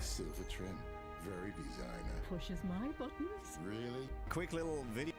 silver trim. Very designer. Pushes my buttons. Really? Quick little video.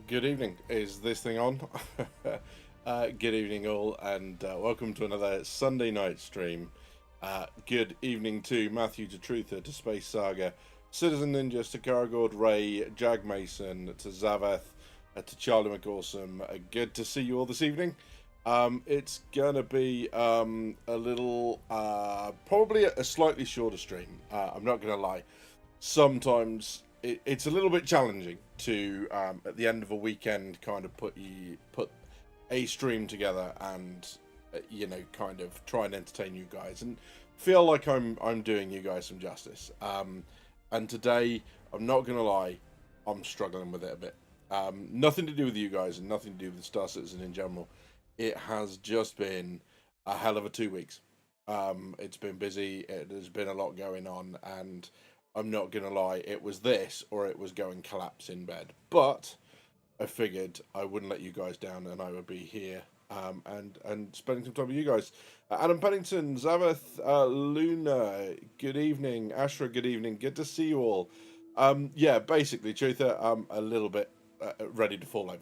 Good evening. Is this thing on? Good evening all, and welcome to another Sunday night stream. Good evening to Matthew, to Truther, to Space Saga, Citizen Ninja, to Karagord, Ray, Jag Mason, to Zaveth, to Charlie McAwesome. Good to see you all this evening. It's gonna be a little, probably a slightly shorter stream. I'm not gonna lie. Sometimes it's a little bit challenging to at the end of a weekend kind of put a stream together and you know, kind of try and entertain you guys and feel like I'm doing you guys some justice. And today, I'm not gonna lie, I'm struggling with it a bit. Nothing to do with you guys and nothing to do with Star Citizen in general. It has just been a hell of a 2 weeks. It's been busy. There's been a lot going on, and I'm not gonna lie, it was this or it was going collapse in bed. But I figured I wouldn't let you guys down, and I would be here and spending some time with you guys. Adam Pennington, Zaveth, Luna, good evening. Ashra, good evening. Good to see you all. Yeah, basically, Truther, I'm a little bit ready to fall over.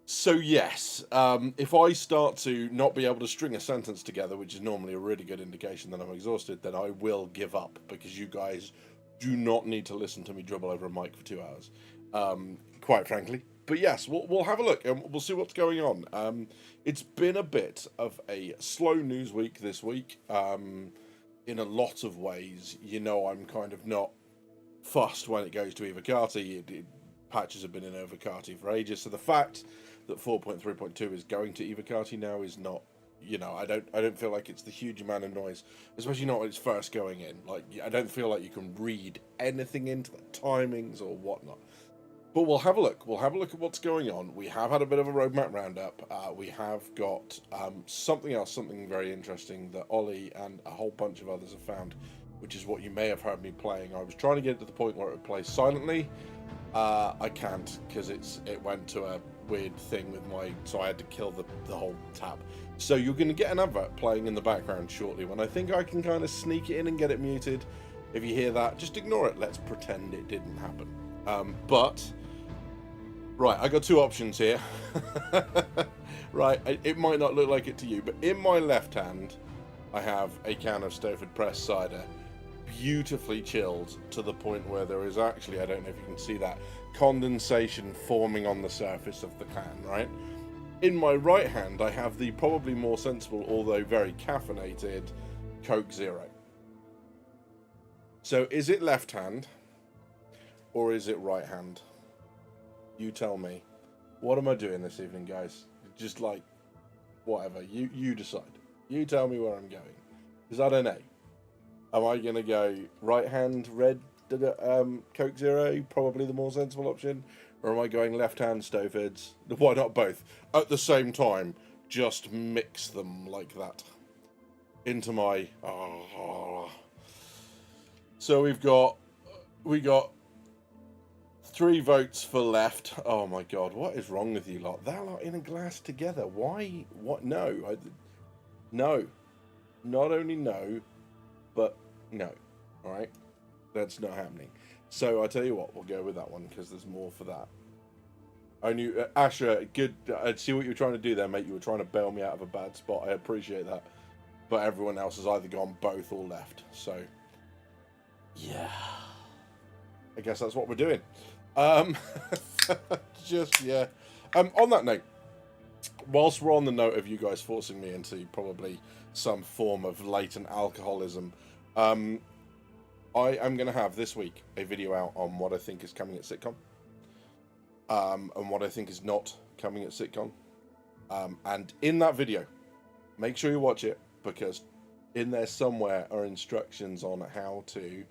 So yes, if I start to not be able to string a sentence together, which is normally a really good indication that I'm exhausted, then I will give up, because you guys do not need to listen to me dribble over a mic for 2 hours, quite frankly. But yes, we'll have a look and we'll see what's going on. It's been a bit of a slow news week this week, in a lot of ways. You know, I'm kind of not fussed when it goes to Evocati. Patches have been in Evocati for ages, so the fact that 4.3.2 is going to Evocati now is not, you know, I don't feel like it's the huge amount of noise, especially not when it's first going in. Like, I don't feel like you can read anything into the timings or whatnot. But we'll have a look. We'll have a look at what's going on. We have had a bit of a roadmap roundup. We have got something else, something very interesting that Ollie and a whole bunch of others have found, which is what you may have heard me playing. I was trying to get it to the point where it would play silently. I can't, because it went to a weird thing with so I had to kill the whole tab. So you're going to get an advert playing in the background shortly when I think I can kind of sneak it in and get it muted. If you hear that, just ignore it. Let's pretend it didn't happen. Right, I got two options here. Right, it might not look like it to you, but in my left hand, I have a can of Stowford Press cider, beautifully chilled to the point where there is actually, I don't know if you can see that, condensation forming on the surface of the can, right? In my right hand, I have the probably more sensible, although very caffeinated, Coke Zero. So is it left hand or is it right hand? You tell me. What am I doing this evening, guys? Just like, whatever. You decide. You tell me where I'm going. Because I don't know. Am I going to go right hand, red Coke Zero, probably the more sensible option? Or am I going left hand Stowfords? Why not both? At the same time, just mix them like that. Into my... So we got 3 votes for left. Oh my god, what is wrong with you lot? That lot in a glass together. Why? What? No. No. Not only no, but no. Alright? That's not happening. So I tell you what, we'll go with that one because there's more for that. I knew, Asher, good. I see what you were trying to do there, mate. You were trying to bail me out of a bad spot. I appreciate that. But everyone else has either gone both or left. So, yeah. I guess that's what we're doing. Um, yeah. On that note, whilst we're on the note of you guys forcing me into probably some form of latent alcoholism, I am going to have this week a video out on what I think is coming at CitCon, and what I think is not coming at CitCon. And in that video, make sure you watch it, because in there somewhere are instructions on how to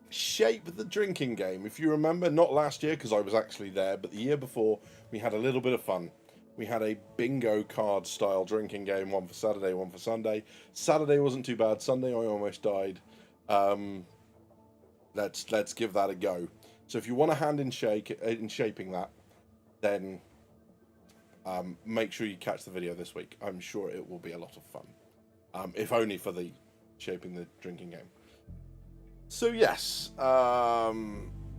shape the drinking game. If you remember, not last year because I was actually there, but the year before, we had a little bit of fun. We had a bingo card style drinking game, one for Saturday, one for Sunday. Saturday wasn't too bad. Sunday I almost died. Let's give that a go. So if you want a hand in shaping that, then make sure you catch the video this week. I'm sure it will be a lot of fun, if only for the shaping the drinking game. So yes,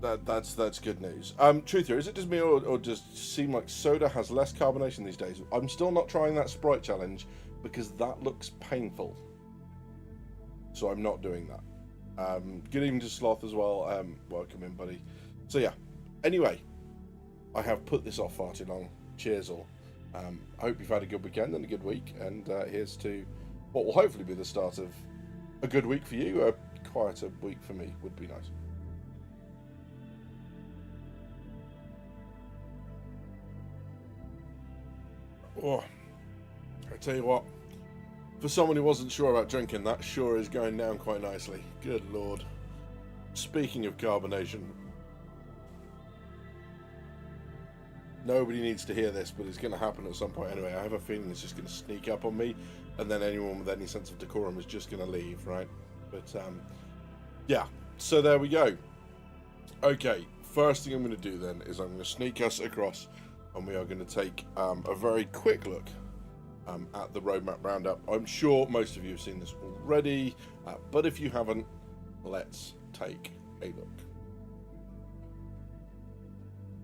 that's good news. Truther, is it just me, or does it seem like soda has less carbonation these days? I'm still not trying that Sprite challenge because that looks painful, so I'm not doing that. Good evening to Sloth as well. Welcome in, buddy. So yeah, anyway, I have put this off far too long. Cheers all. I hope you've had a good weekend and a good week, and here's to what will hopefully be the start of a good week for you. A quieter week for me would be nice. Oh, I tell you what, for someone who wasn't sure about drinking, that sure is going down quite nicely. Good lord. Speaking of carbonation, nobody needs to hear this, but it's going to happen at some point anyway. I have a feeling it's just going to sneak up on me, and then anyone with any sense of decorum is just going to leave, right? But, yeah, so there we go. Okay, first thing I'm going to do then is I'm going to sneak us across, and we are going to take a very quick look at the roadmap roundup. I'm sure most of you have seen this already, but if you haven't, let's take a look.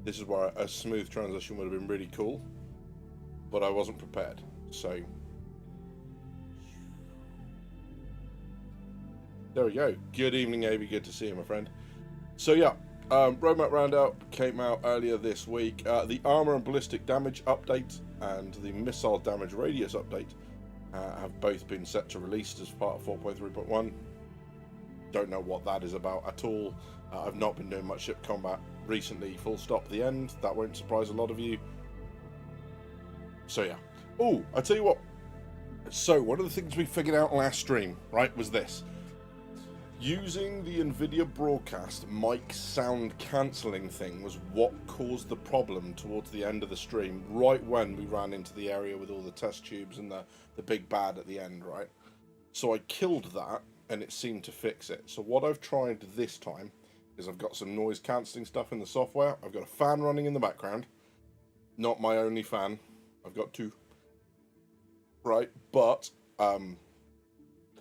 This is where a smooth transition would have been really cool, but I wasn't prepared, so there we go. Good evening, Avi. Good to see you, my friend. So yeah, roadmap roundup came out earlier this week. The armor and ballistic damage update and the missile damage radius update have both been set to release as part of 4.3.1. Don't know what that is about at all. I've not been doing much ship combat recently, full stop, the end. That won't surprise a lot of you. So yeah. Oh, I tell you what. So one of the things we figured out last stream, right, was this. Using the NVIDIA broadcast mic sound cancelling thing was what caused the problem towards the end of the stream, right when we ran into the area with all the test tubes and the big bad at the end, right? So I killed that, and it seemed to fix it. So what I've tried this time is I've got some noise cancelling stuff in the software. I've got a fan running in the background. Not my only fan. I've got two. Right, but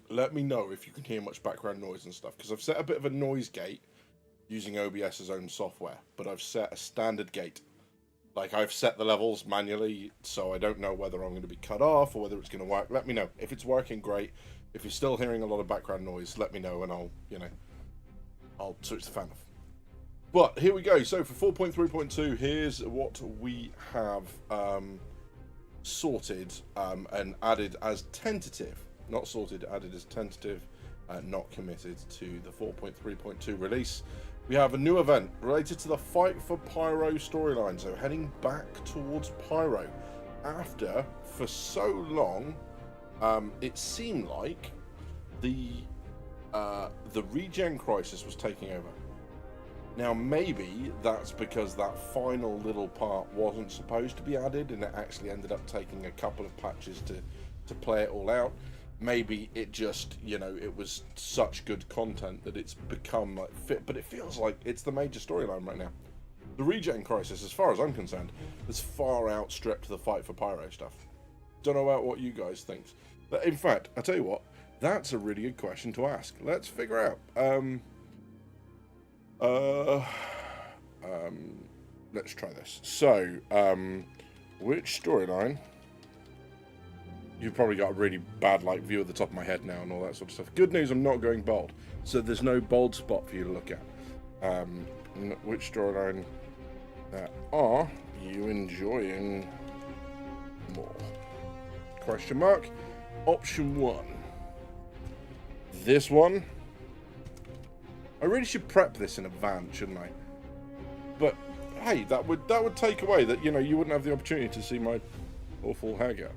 let me know if you can hear much background noise and stuff, because I've set a bit of a noise gate using OBS's own software, but I've set a standard gate. Like, I've set the levels manually, so I don't know whether I'm going to be cut off or whether it's going to work. Let me know. If it's working, great. If you're still hearing a lot of background noise, let me know, and I'll switch the fan off. But here we go. So for 4.3.2, here's what we have sorted and added as tentative. Not sorted, added as tentative, not committed to the 4.3.2 release. We have a new event related to the Fight for Pyro storyline, so heading back towards Pyro after, for so long, it seemed like the regen crisis was taking over. Now maybe that's because that final little part wasn't supposed to be added, and it actually ended up taking a couple of patches to play it all out. Maybe it just, it was such good content that it's become like fit, but it feels like it's the major storyline right now. The regen crisis, as far as I'm concerned, has far outstripped the Fight for Pyro stuff. Don't know about what you guys think. But in fact, I tell you what, that's a really good question to ask. Let's figure out. Let's try this. So, which storyline? You've probably got a really bad view at the top of my head now and all that sort of stuff. Good news, I'm not going bold, so there's no bold spot for you to look at. Which storyline are you enjoying more? Question mark. Option 1. This one. I really should prep this in advance, shouldn't I? But hey, that would take away that, you know, you wouldn't have the opportunity to see my awful haircut.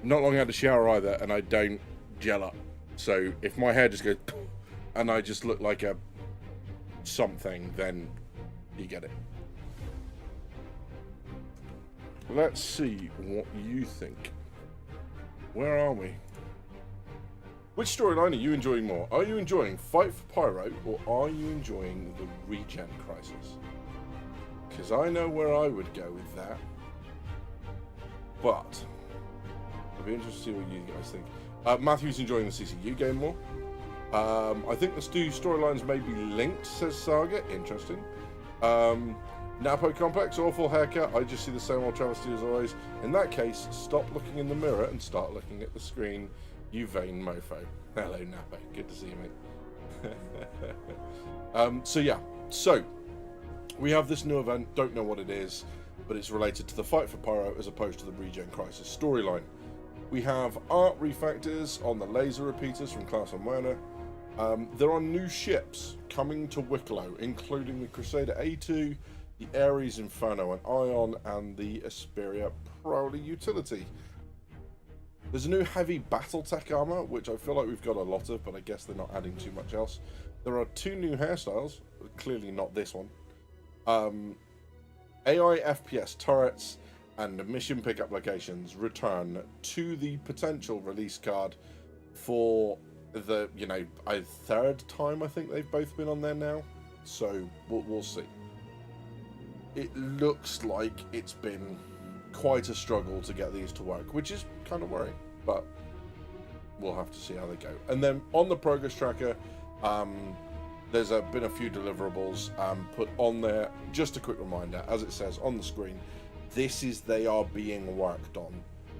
Not long had a shower either, and I don't gel up. So if my hair just goes and I just look like a something, then you get it. Let's see what you think. Where are we? Which storyline are you enjoying more? Are you enjoying Fight for Pyro, or are you enjoying the Regen Crisis? Because I know where I would go with that. But I'd be interested to see what you guys think. Matthew's enjoying the CCU game more. I think the two storylines may be linked, says Saga. Interesting. Napo Complex, awful haircut. I just see the same old travesty as always. In that case, stop looking in the mirror and start looking at the screen, you vain mofo. Hello, Napo. Good to see you, mate. So we have this new event. Don't know what it is, but it's related to the Fight for Pyro as opposed to the Regen Crisis storyline. We have art refactors on the laser repeaters from Class and Werner. There are new ships coming to Wicklow, including the Crusader A2, the Ares Inferno and Ion, and the Asperia Prowler utility. There's a new heavy Battletech armor, which I feel like we've got a lot of, but I guess they're not adding too much else. There are 2 new hairstyles, clearly not this one. AI FPS turrets and mission pickup locations return to the potential release card for the, you know, a 3rd time I think they've both been on there now. So we'll see. It looks like it's been quite a struggle to get these to work, which is kind of worrying, but we'll have to see how they go. And then on the progress tracker, there's been a few deliverables put on there. Just a quick reminder, as it says on the screen, they are being worked on.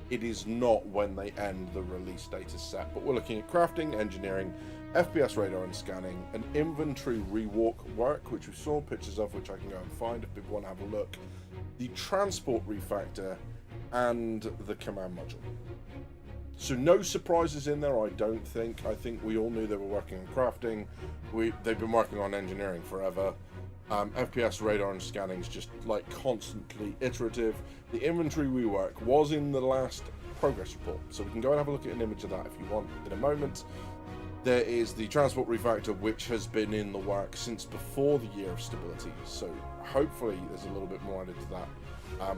It is not when they end the release date is set, but we're looking at crafting, engineering, FPS radar and scanning, an inventory rewalk work, which we saw pictures of, which I can go and find if people want to have a look, the transport refactor, and the command module. So no surprises in there, I don't think. I think we all knew they were working on crafting. They've been working on engineering forever. FPS radar and scanning is just like constantly iterative. The inventory rework was in the last progress report, so we can go and have a look at an image of that if you want in a moment. There is the transport refactor, which has been in the work since before the Year of Stability, so hopefully there's a little bit more added to that.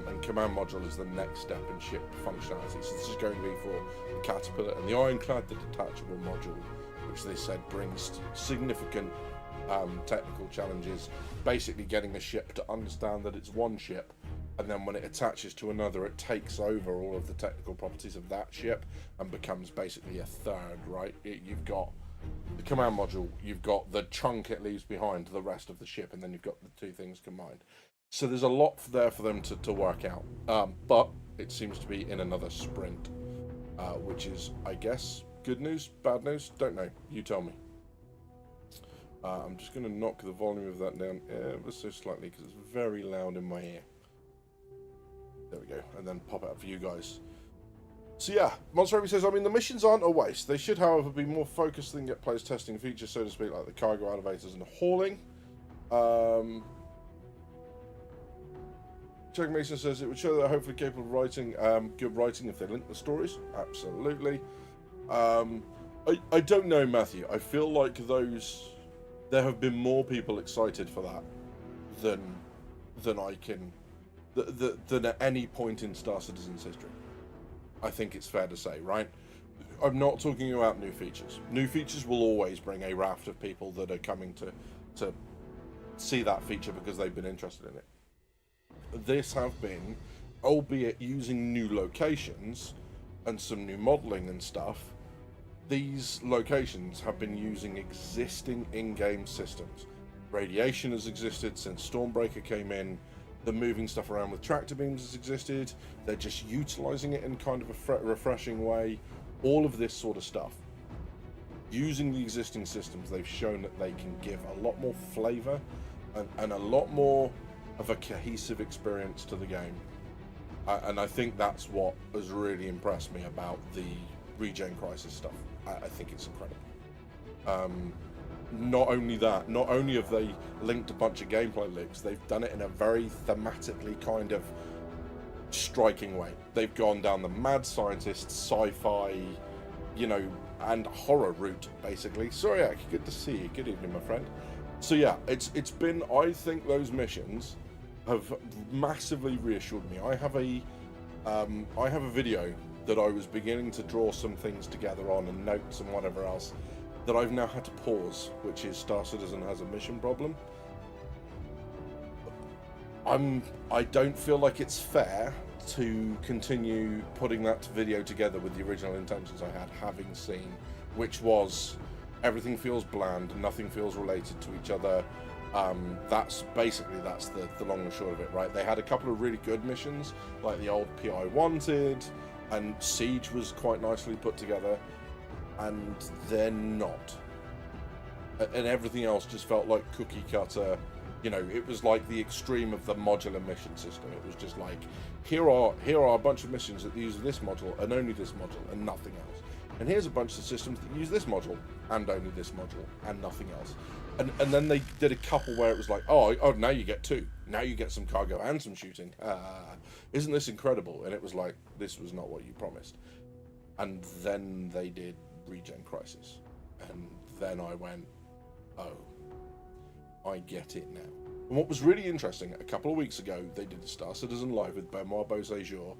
And command module is the next step in ship functionality. So this is going to be for the Caterpillar and the Ironclad, the detachable module, which they said brings significant technical challenges. Basically getting a ship to understand that it's one ship, and then when it attaches to another, it takes over all of the technical properties of that ship and becomes basically a third, right? You've got the command module, you've got the chunk it leaves behind, the rest of the ship, and then you've got the two things combined. So there's a lot there for them to work out, but it seems to be in another sprint, which is, I guess, good news, bad news, don't know, you tell me. I'm just going to knock the volume of that down ever so slightly because it's very loud in my ear. There we go, and then pop it up for you guys. So yeah, Monster Raby says, I mean, the missions aren't a waste. They should, however, be more focused than get players testing features, so to speak, like the cargo elevators and hauling. Chuck Mason says it would show that they're hopefully capable of writing good writing if they link the stories. Absolutely. I don't know, Matthew. I feel like there have been more people excited for that than I can than at any point in Star Citizen's history. I think it's fair to say, right? I'm not talking about new features. New features will always bring a raft of people that are coming to see that feature because they've been interested in it. This have been, albeit using new locations and some new modelling and stuff, these locations have been using existing in-game systems. Radiation has existed since Stormbreaker came in. The moving stuff around with tractor beams has existed. They're just utilising it in kind of a refreshing way. All of this sort of stuff. Using the existing systems, they've shown that they can give a lot more flavour and a lot more of a cohesive experience to the game. And I think that's what has really impressed me about the Regen Crisis stuff. I think it's incredible. Not only that, not only have they linked a bunch of gameplay links, they've done it in a very thematically kind of striking way. They've gone down the mad scientist, sci-fi, you know, and horror route, basically. Soryak, good to see you. Good evening, my friend. So yeah, it's been, I think those missions have massively reassured me. I have a video that I was beginning to draw some things together on, and notes and whatever else, that I've now had to pause, which is Star Citizen has a mission problem. I don't feel like it's fair to continue putting that video together with the original intentions I had, having seen, which was everything feels bland, nothing feels related to each other. That's the long and short of it, right? They had a couple of really good missions, like the old PI Wanted, and Siege was quite nicely put together, and they're not. And everything else just felt like cookie cutter. You know, it was like the extreme of the modular mission system. It was just like, here are a bunch of missions that use this module and only this module and nothing else. And here's a bunch of systems that use this module and only this module and nothing else. And then they did a couple where it was like, oh, now you get two. Now you get some cargo and some shooting. Isn't this incredible? And it was like, this was not what you promised. And then they did Regen Crisis. And then I went, oh, I get it now. And what was really interesting, a couple of weeks ago, they did a Star Citizen Live with Benoit Beauséjour,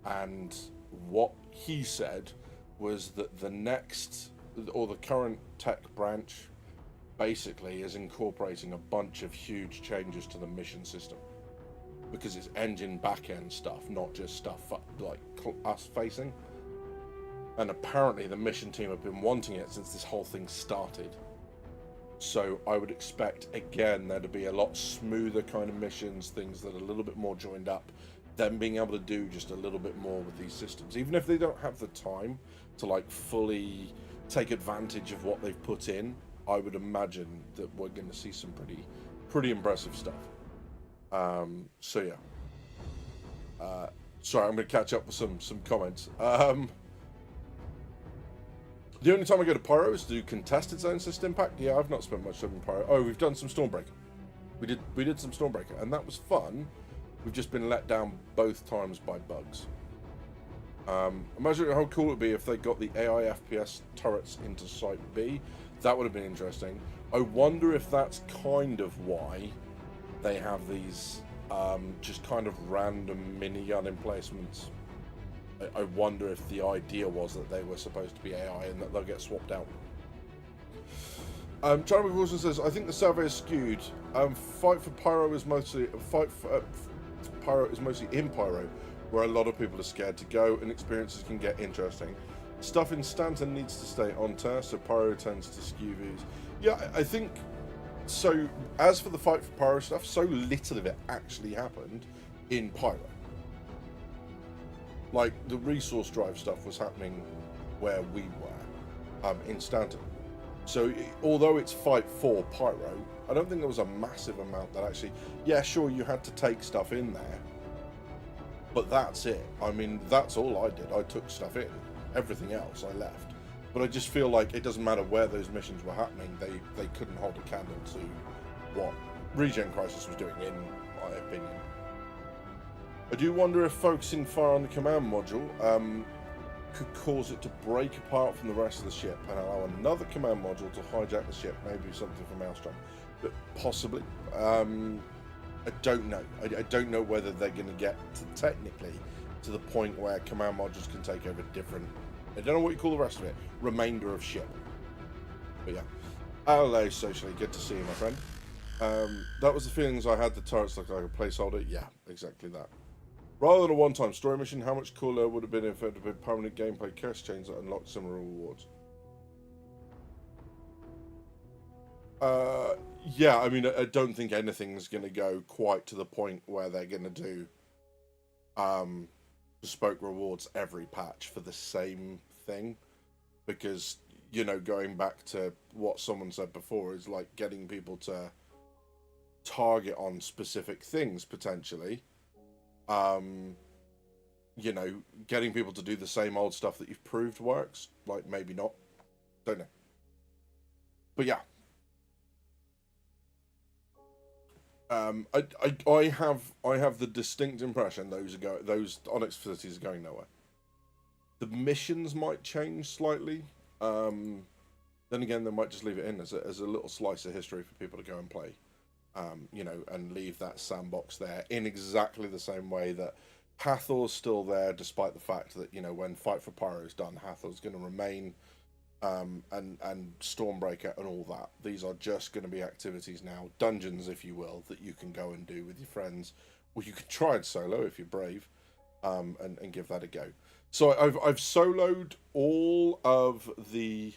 and what he said was that the next, or the current tech branch, basically is incorporating a bunch of huge changes to the mission system, because it's engine back-end stuff, not just stuff like us facing. And apparently the mission team have been wanting it since this whole thing started. So I would expect, again, there to be a lot smoother kind of missions, things that are a little bit more joined up, them being able to do just a little bit more with these systems. Even if they don't have the time to like fully take advantage of what they've put in, I would imagine that we're going to see some pretty impressive stuff. So yeah. Sorry, I'm going to catch up with some comments. The only time I go to Pyro is to do contested zone system impact. Yeah, I've not spent much time in Pyro. Oh, we've done some Stormbreaker. We did some Stormbreaker, and that was fun. We've just been let down both times by bugs. Imagine how cool it would be if they got the AI FPS turrets into Site B. That would have been interesting. I wonder if that's kind of why they have these just kind of random minigun emplacements. I wonder if the idea was that they were supposed to be AI and that they'll get swapped out. Charlie Wilson says, I think the survey is skewed. Fight for Pyro is mostly Pyro is mostly in Pyro, where a lot of people are scared to go and experiences can get interesting. Stuff in Stanton needs to stay on turf, so Pyro tends to skew views. Yeah, I think so. As for the Fight for Pyro stuff, so little of it actually happened in Pyro. Like, the resource drive stuff was happening where we were, in Stanton. So, although it's Fight for Pyro, I don't think there was a massive amount that actually... Yeah, sure, you had to take stuff in there, but that's it. I mean, that's all I did. I took stuff in. Everything else, I left. But I just feel like it doesn't matter where those missions were happening, they couldn't hold a candle to what Regen Crisis was doing, in my opinion. I do wonder if focusing fire on the command module could cause it to break apart from the rest of the ship and allow another command module to hijack the ship, maybe something from Maelstrom. But possibly. I don't know. I don't know whether they're going to get technically to the point where command modules can take over different, I don't know what you call the rest of it, remainder of ship. But yeah. Hello, socially. Good to see you, my friend. That was the feelings I had. The turrets looked like a placeholder. Yeah, exactly that. Rather than a one-time story mission, how much cooler would it have been if it had been permanent gameplay quest chains that unlocked similar rewards? Yeah, I mean, I don't think anything's going to go quite to the point where they're going to do bespoke rewards every patch for the same thing. Because, you know, going back to what someone said before, is like getting people to target on specific things potentially. You know, getting people to do the same old stuff that you've proved works, like maybe not, don't know. But yeah, I have the distinct impression those Onyx facilities are going nowhere. The missions might change slightly. Then again, they might just leave it in as a little slice of history for people to go and play. You know, and leave that sandbox there in exactly the same way that Hathor's still there, despite the fact that, you know, when Fight for Pyro is done, Hathor's going to remain, and Stormbreaker and all that. These are just going to be activities now, dungeons, if you will, that you can go and do with your friends, or you can try it solo if you're brave, and give that a go. So I've soloed all of the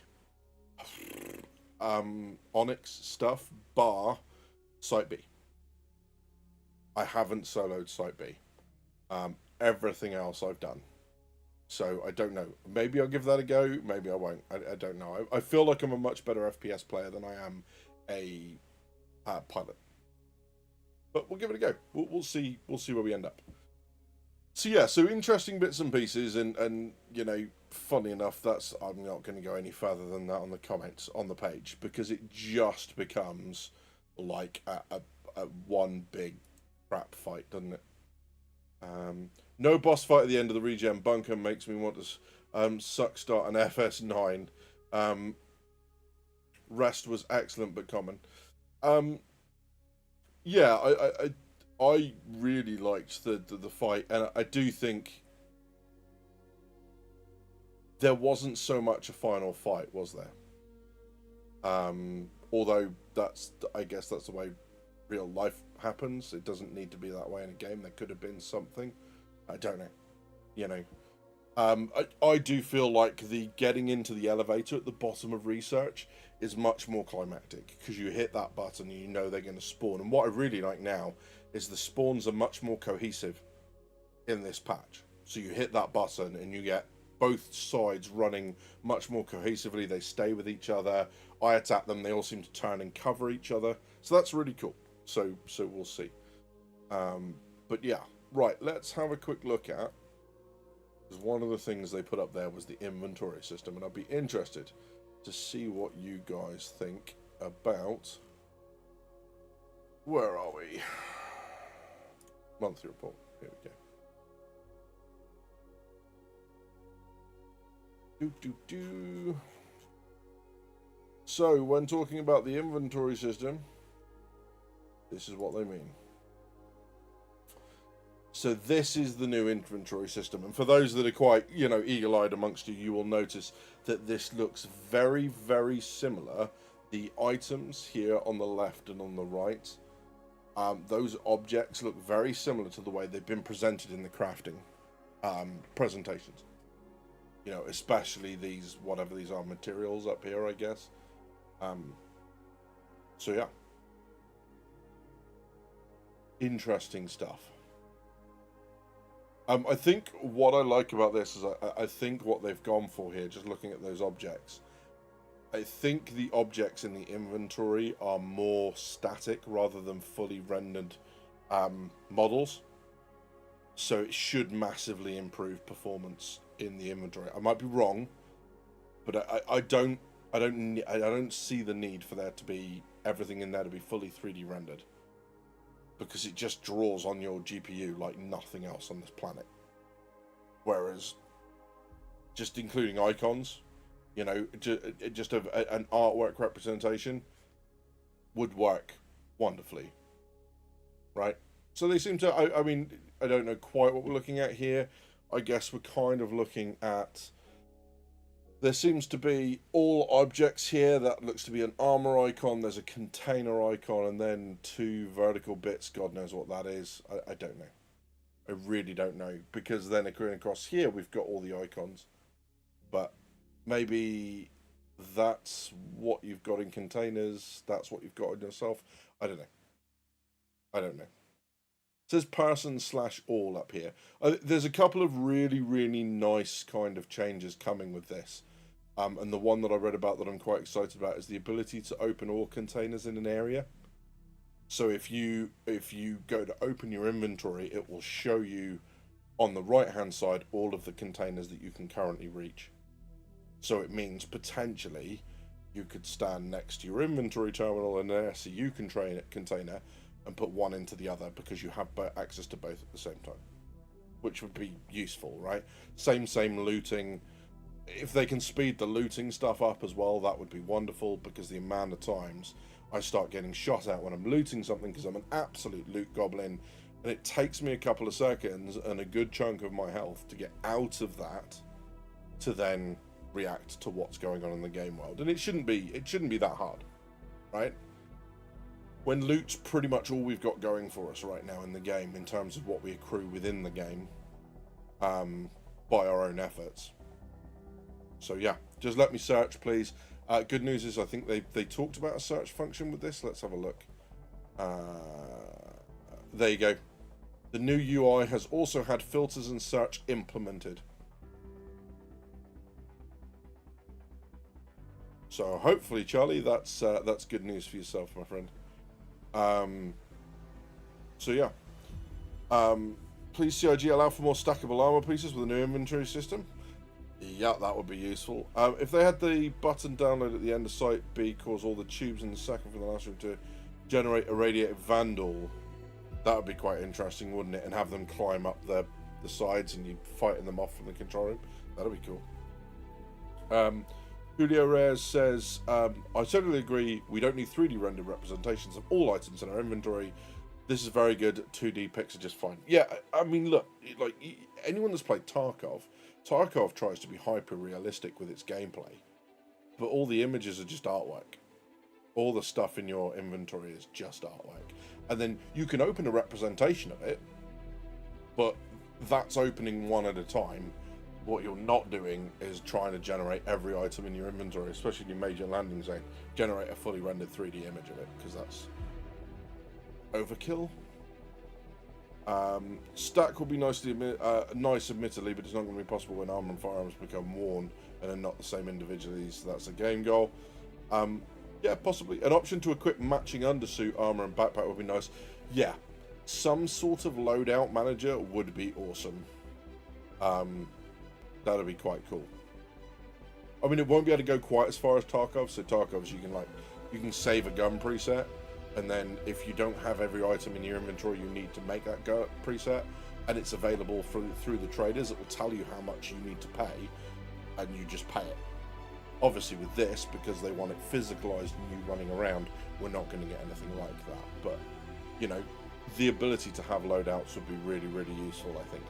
Onyx stuff, bar Site B. I haven't soloed Site B. Everything else I've done. So I don't know. Maybe I'll give that a go. Maybe I won't. I don't know. I feel like I'm a much better FPS player than I am a pilot. But we'll give it a go. We'll see. We'll see where we end up. So yeah. So interesting bits and pieces, and you know, funny enough, I'm not going to go any further than that on the comments on the page, because it just becomes like a one big crap fight, doesn't it? No boss fight at the end of the regen bunker makes me want to suck start an FS9. Rest was excellent but common. Yeah, I really liked the fight, and I do think there wasn't so much a final fight, was there? Although I guess that's the way real life happens. It doesn't need to be that way in a game. There could have been something. I don't know. You know. I do feel like the getting into the elevator at the bottom of research is much more climactic, because you hit that button and you know they're going to spawn. And what I really like now is the spawns are much more cohesive in this patch. So you hit that button and you get both sides running much more cohesively. They stay with each other. I attack them. They all seem to turn and cover each other. So that's really cool. So we'll see. But yeah, right. Let's have a quick look at, because one of the things they put up there was the inventory system, and I'd be interested to see what you guys think about. Where are we? Monthly report. Here we go. So when talking about the inventory system, this is what they mean. So this is the new inventory system, and for those that are quite, you know, eagle-eyed amongst you, you will notice that this looks very, very similar. The items here on the left and on the right, those objects look very similar to the way they've been presented in the crafting presentations. You know, especially these, whatever these are, materials up here, I guess. So yeah. Interesting stuff. I think what I like about this is I think what they've gone for here, just looking at those objects, I think the objects in the inventory are more static rather than fully rendered models. So it should massively improve performance in the inventory. I might be wrong, but I don't see the need for there to be everything in there to be fully 3D rendered, because it just draws on your GPU like nothing else on this planet. Whereas just including icons, you know, just an artwork representation would work wonderfully, right? So they seem to, I mean, I don't know quite what we're looking at here. I guess we're kind of looking at, there seems to be all objects here. That looks to be an armor icon. There's a container icon, and then two vertical bits. God knows what that is. I don't know. I really don't know, because then across here we've got all the icons. But maybe that's what you've got in containers. That's what you've got in yourself. I don't know. I don't know. It says person/all up here. There's a couple of really, really nice kind of changes coming with this. And the one that I read about that I'm quite excited about is the ability to open all containers in an area. So if you go to open your inventory, it will show you on the right hand side all of the containers that you can currently reach. So it means potentially you could stand next to your inventory terminal and an SCU container and put one into the other, because you have access to both at the same time, which would be useful, right? Same looting. If they can speed the looting stuff up as well, that would be wonderful, because the amount of times I start getting shot at when I'm looting something, because I'm an absolute loot goblin, and it takes me a couple of seconds and a good chunk of my health to get out of that to then react to what's going on in the game world. And it shouldn't be that hard, right? When loot's pretty much all we've got going for us right now in the game in terms of what we accrue within the game, by our own efforts. So yeah, just let me search, please. Good news is I think they talked about a search function with this. Let's have a look. There you go. The new UI has also had filters and search implemented. So hopefully, Charlie, that's good news for yourself, my friend. So yeah. Please CIG allow for more stackable armor pieces with a new inventory system. Yeah, that would be useful. If they had the button download at the end of Site B cause all the tubes in the second from the last room to generate a radiated vandal, that would be quite interesting, wouldn't it? And have them climb up the sides and you fighting them off from the control room. That'd be cool. Julio Reyes says, I totally agree. We don't need 3D rendered representations of all items in our inventory. This is very good. 2D pics are just fine. Yeah, I mean, look, like anyone that's played Tarkov tries to be hyper realistic with its gameplay, but all the images are just artwork. All the stuff in your inventory is just artwork, and then you can open a representation of it, but that's opening one at a time. What you're not doing is trying to generate every item in your inventory, especially in your major landing zone, generate a fully rendered 3D image of it, because that's overkill. Stack will be nice, admittedly, but it's not going to be possible when armor and firearms become worn and are not the same individually, so that's a game goal. Yeah, possibly. An option to equip matching undersuit, armor, and backpack would be nice. Yeah, some sort of loadout manager would be awesome. That'd be quite cool. I mean, it won't be able to go quite as far as Tarkov, so Tarkov's you can save a gun preset, and then if you don't have every item in your inventory, you need to make that preset, and it's available through the traders. It will tell you how much you need to pay, and you just pay it. Obviously with this, because they want it physicalized and you running around, we're not going to get anything like that. But, you know, the ability to have loadouts would be really, really useful, I think.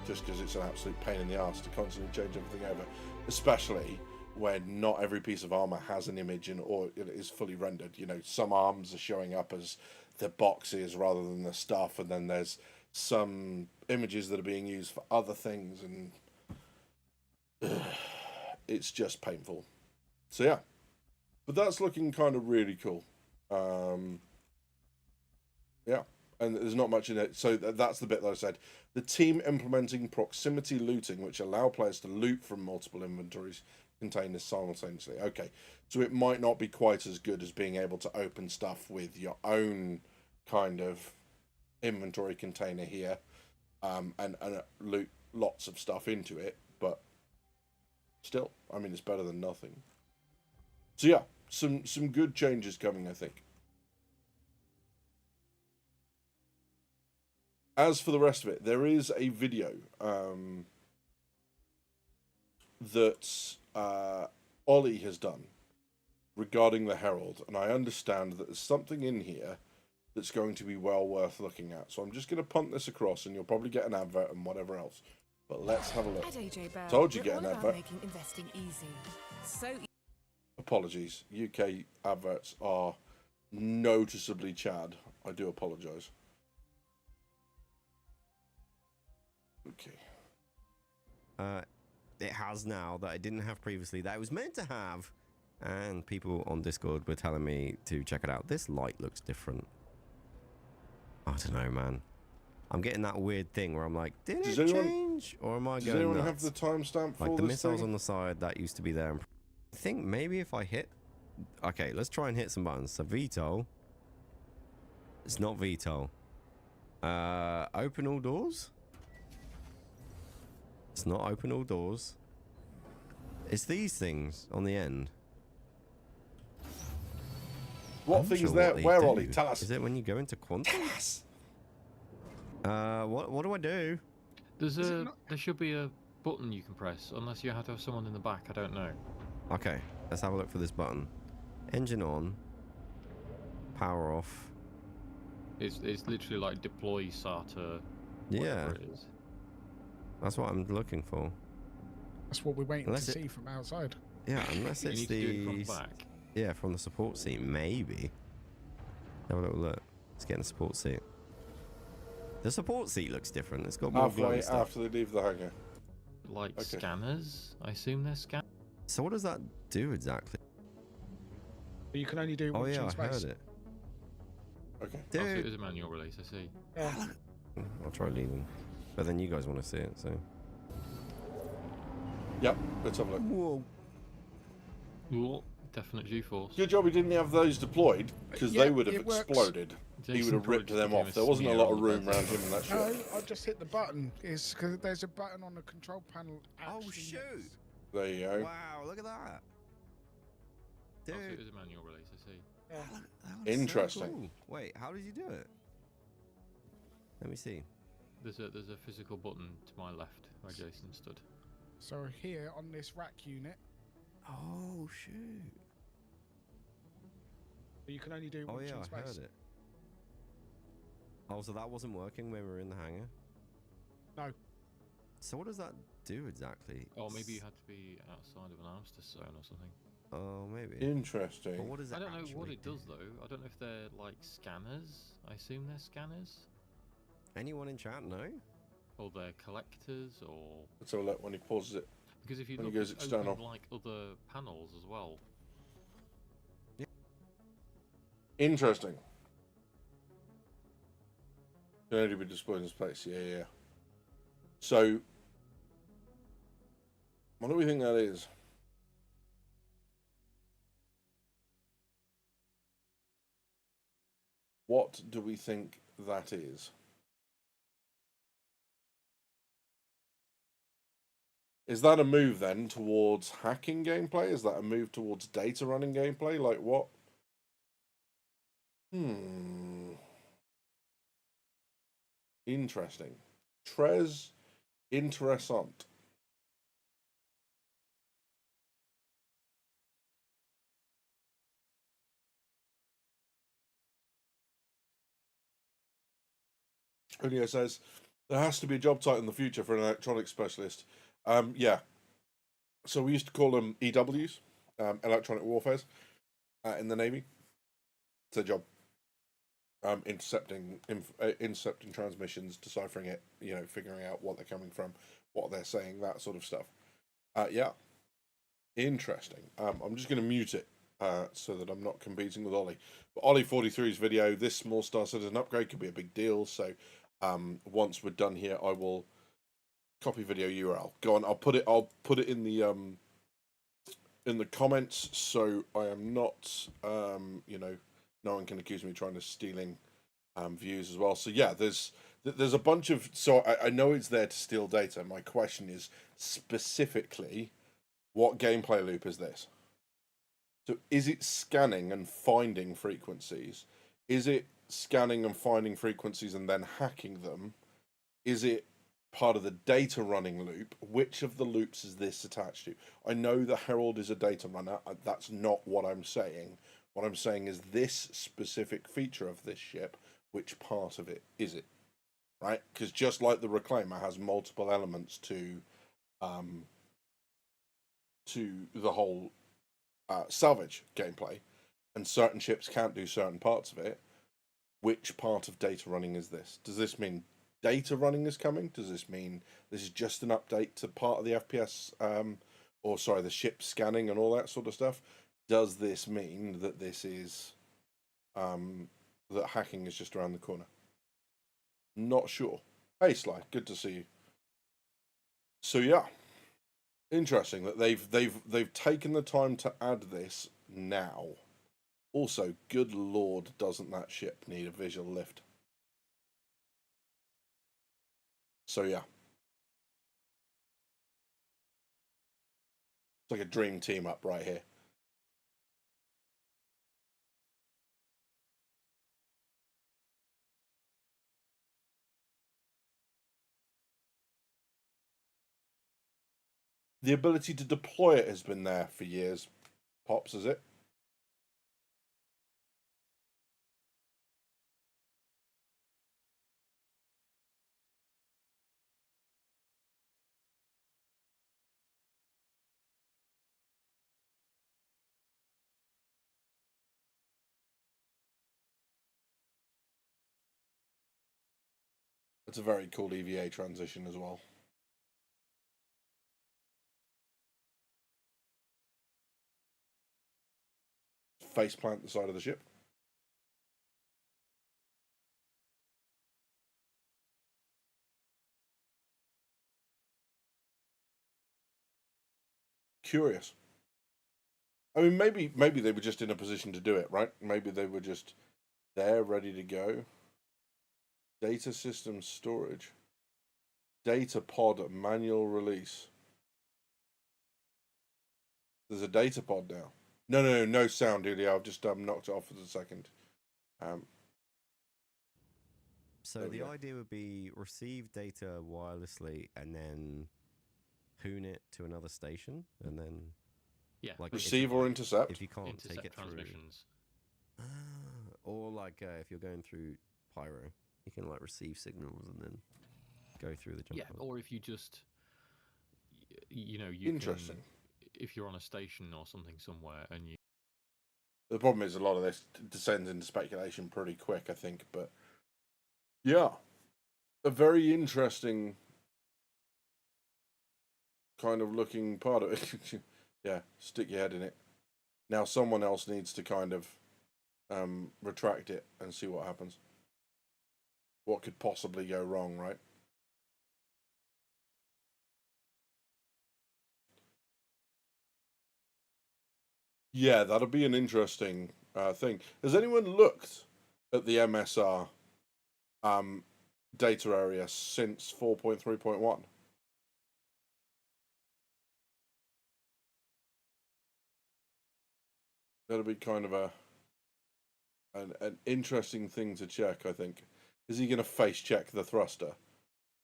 Just because it's an absolute pain in the ass to constantly change everything over, especially when not every piece of armor has an image or it is fully rendered. You know, some arms are showing up as the boxes rather than the stuff, and then there's some images that are being used for other things, and it's just painful. So yeah, but that's looking kind of really cool. Yeah, and there's not much in it. So that's the bit that I said. The team implementing proximity looting, which allow players to loot from multiple inventories containers simultaneously. Okay, so it might not be quite as good as being able to open stuff with your own kind of inventory container here, and loot lots of stuff into it, but still, I mean, it's better than nothing. So yeah, some good changes coming, I think. As for the rest of it, there is a video that Ollie has done regarding the Herald, and I understand that there's something in here that's going to be well worth looking at. So I'm just going to punt this across, and you'll probably get an advert and whatever else. But let's have a look. Told you get an advert. Making investing easy. So Apologies. UK adverts are noticeably Chad. I do apologise. Okay. It has now that I didn't have previously, that I was meant to have, and people on Discord were telling me to check it out. This light looks different. I don't know, man. I'm getting that weird thing where I'm like, did it change, or am I going nuts? Does anyone have the timestamp for like the this missiles thing? on the side that used to be there? I think maybe if I hit Okay, let's try and hit some buttons. So VTOL. It's not VTOL. Open all doors? It's not open all doors. It's these things on the end. What I'm things sure there? what they Where, do. Ollie? Tell us. Is it when you go into quantum? Yes. What do I do? There should be a button you can press, unless you have to have someone in the back. I don't know. Okay, let's have a look for this button. Engine on. Power off. It's literally like deploy SATA. Yeah, It is. that's what I'm looking for. That's what we're waiting Unless to it- see from outside. Yeah, unless You it's need to do it from the... the back. Yeah, from the support seat, maybe. Have a little look. Let's get in the support seat. The support seat looks different. It's got more Halfway glowy stuff. after they leave the hangar. Like Okay. scanners? I assume they're scanners. So what does that do exactly? But you can only do Oh one yeah, in I space. heard it. Okay. Oh, so it Dude, is a manual release, I see. Yeah. I'll try leaving. But then you guys want to see it, so... Yep. Let's have a look. Whoa. Ooh, definite G-force. Good job we didn't have those deployed, because Yeah, they would have it works. exploded. He Jason would have probably ripped just them became off. a There wasn't a smear lot on of the room bed. around him and that No, shit. I just hit the button. It's because there's a button on the control panel. Oh, actually shoot. next- There you go. Wow, look at that. Oh, so it Dude. is a manual release, I see. Yeah. That looks so Interesting. cool. Wait, how did you do it? Let me see. There's a physical button to my left where Jason stood. So here on this rack unit, Oh, shoot. you can only do Oh one yeah, in I space. heard it. Oh, so that wasn't working when we were in the hangar? No. So what does that do exactly? Or maybe you had to be outside of an armistice zone or something. Oh, maybe. But Interesting. what does it I don't know what actually it does do? though. I don't know if they're like scanners. I assume they're scanners. Anyone in chat know? Or they're collectors, or... Let's have a look when he pauses it. Because if you When it look, goes it's external. opened like other panels as well. Interesting. Can only be displayed in space. Yeah, yeah. So, what do we think that is? What do we think that is? Is that a move then towards hacking gameplay? Is that a move towards data running gameplay? Like what? Interesting. Très interessant. Julio says, there has to be a job title in the future for an electronics specialist. Yeah. So we used to call them EWs, electronic warfares, in the Navy. It's a job. Intercepting transmissions, deciphering it, figuring out what they're coming from, what they're saying, that sort of stuff. Yeah. Interesting. I'm just going to mute it so that I'm not competing with Ollie. But Ollie 43's video, this small star citizen upgrade could be a big deal. So once we're done here, I will copy video URL. Go on. I'll put it in the comments, so I am not no one can accuse me of trying to stealing views as well. So yeah, there's a bunch of, so I know it's there to steal data. My question is specifically, what gameplay loop is this? So is it scanning and finding frequencies? Is it scanning and finding frequencies and then hacking them? Is it part of the data running loop? Which of the loops is this attached to? I know the Herald is a data runner. That's not what I'm saying. What I'm saying is this specific feature of this ship, which part of it is it? Right? Because just like the Reclaimer has multiple elements to the whole salvage gameplay, and certain ships can't do certain parts of it, which part of data running is this? Does this mean data running is coming? Does this mean this is just an update to part of the FPS, the ship scanning and all that sort of stuff? Does this mean that this is, that hacking is just around the corner? Not sure. Hey Sly, good to see you. So yeah, interesting that they've taken the time to add this now. Also, good lord, doesn't that ship need a visual lift? So yeah. It's like a dream team up right here. The ability to deploy it has been there for years. Pops, is it? It's a very cool EVA transition as well. Face plant the side of the ship. Curious. I mean, maybe they were just in a position to do it, right? Maybe they were just there, ready to go. Data system storage. Data pod manual release. There's a data pod now. No sound, Ilya. I've just knocked it off for a second. So the idea would be receive data wirelessly and then hoon it to another station, and then like receive or intercept. If you can't take it transmissions. Through, or like if you're going through pyro, you can like receive signals and then go through the jump. Yeah, or if you just, you interesting. If you're on a station or something somewhere and you. The problem is a lot of this descends into speculation pretty quick, I think. But yeah, a very interesting kind of looking part of it. Yeah, stick your head in it. Now someone else needs to kind of retract it and see what happens. What could possibly go wrong, right? Yeah, that'll be an interesting thing. Has anyone looked at the MSR data area since 4.3.1? That'll be kind of an interesting thing to check, I think. Is he going to face check the thruster?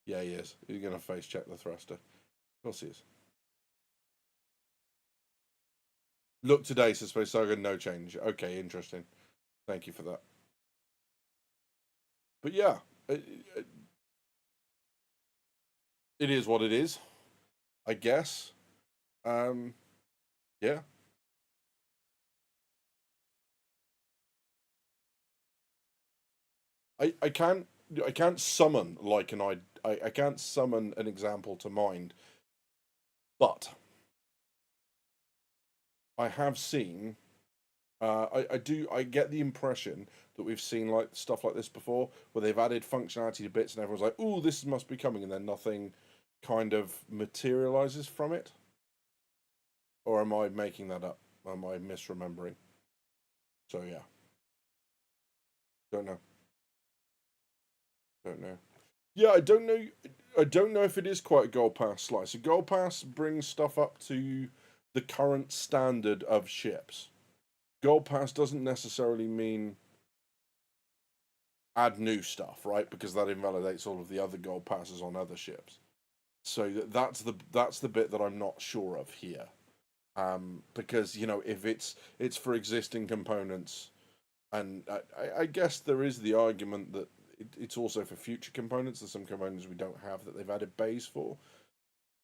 Yeah, he is. He's going to face check the thruster. Of course he is. Look today, says Space Saga, no change. Okay, interesting. Thank you for that. But yeah, it is what it is, I guess. Yeah. I can't summon like I can't summon an example to mind, but I have seen. I get the impression that we've seen like stuff like this before, where they've added functionality to bits, and everyone's like, "Oh, this must be coming," and then nothing kind of materializes from it. Or am I making that up? Am I misremembering? So yeah, don't know. Don't know. Yeah, I don't know. I don't know if it is quite a gold pass slice. A gold pass brings stuff up to the current standard of ships. Gold pass doesn't necessarily mean add new stuff, right? Because that invalidates all of the other gold passes on other ships. So that's the bit that I'm not sure of here. Because if it's for existing components, and I guess there is the argument that it's also for future components. There's some components we don't have that they've added bays for.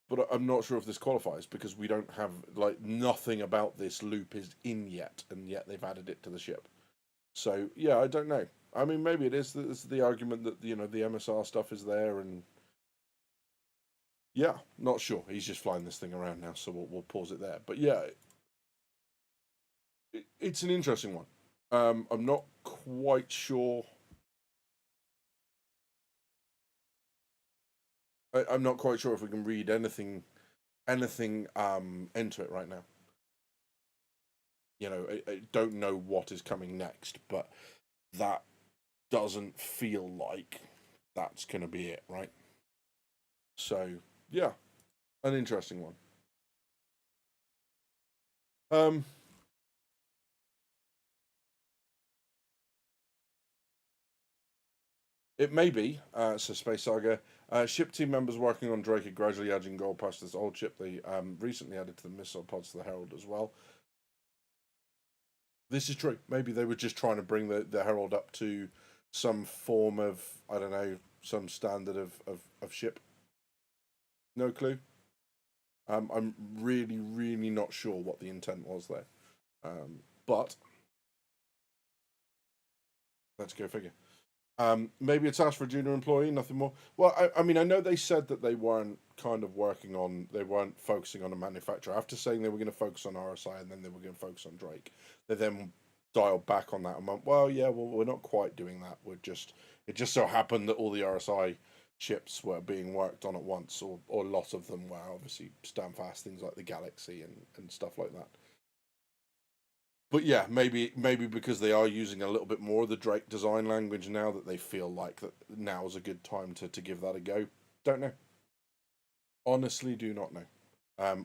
But I'm not sure if this qualifies because we don't have, nothing about this loop is in yet, and yet they've added it to the ship. So, yeah, I don't know. I mean, maybe it is the argument that, the MSR stuff is there, and yeah, not sure. He's just flying this thing around now, so we'll pause it there. But yeah, it's an interesting one. I'm not quite sure. I'm not quite sure if we can read anything into it right now. you know, I don't know what is coming next, but that doesn't feel like that's going to be it, right? So, yeah, an interesting one. It may be, so Space Saga. Ship team members working on Drake are gradually adding gold past this old ship they recently added to the missile pods to the Herald as well. This is true. Maybe they were just trying to bring the Herald up to some form of, I don't know, some standard of ship. No clue. I'm really, really not sure what the intent was there. But let's go figure. Maybe it's asked for a junior employee, nothing more. Well, I mean, I know they said that they weren't kind of they weren't focusing on a manufacturer. After saying they were going to focus on RSI and then they were going to focus on Drake, they then dialed back on that and went, well, yeah, well, we're not quite doing that. It just so happened that all the RSI ships were being worked on at once, or a lot of them were, obviously, stand fast, things like the Galaxy and stuff like that. But yeah, maybe because they are using a little bit more of the Drake design language now, that they feel like that now is a good time to give that a go. Don't know. Honestly, do not know.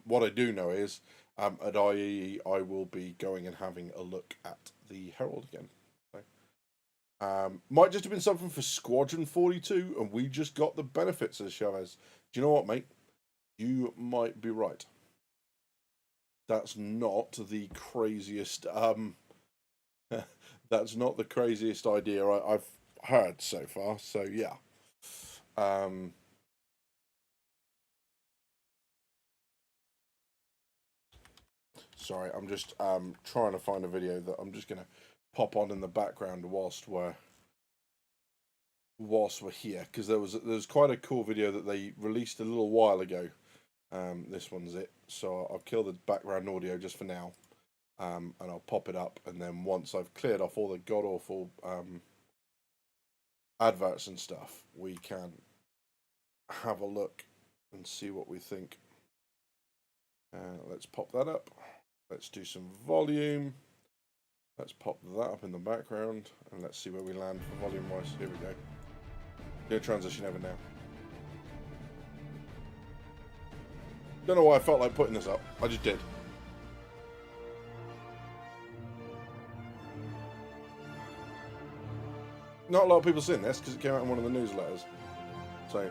What I do know is at IEE I will be going and having a look at the Herald again. So, might just have been something for Squadron 42, and we just got the benefits, says Chavez. Do you know what, mate? You might be right. That's not the craziest. That's not the craziest idea I've heard so far. So yeah. Sorry, I'm just trying to find a video that I'm just gonna pop on in the background whilst we're here, because there's quite a cool video that they released a little while ago. This one's it. So I'll kill the background audio just for now, and I'll pop it up, and then once I've cleared off all the god awful adverts and stuff, we can have a look and see what we think. Let's pop that up. Let's do some volume. Let's pop that up in the background, and let's see where we land for volume wise. Here we go. Do transition over now. Don't know why I felt like putting this up. I just did. Not a lot of people seen this because it came out in one of the newsletters. So,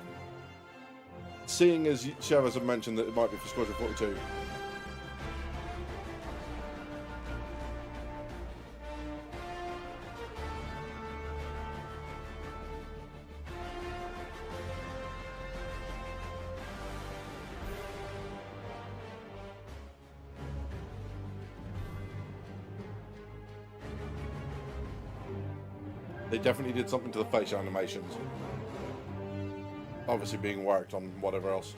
seeing as Chavez had mentioned that it might be for Squadron 42. They definitely did something to the facial animations. Obviously being worked on whatever else.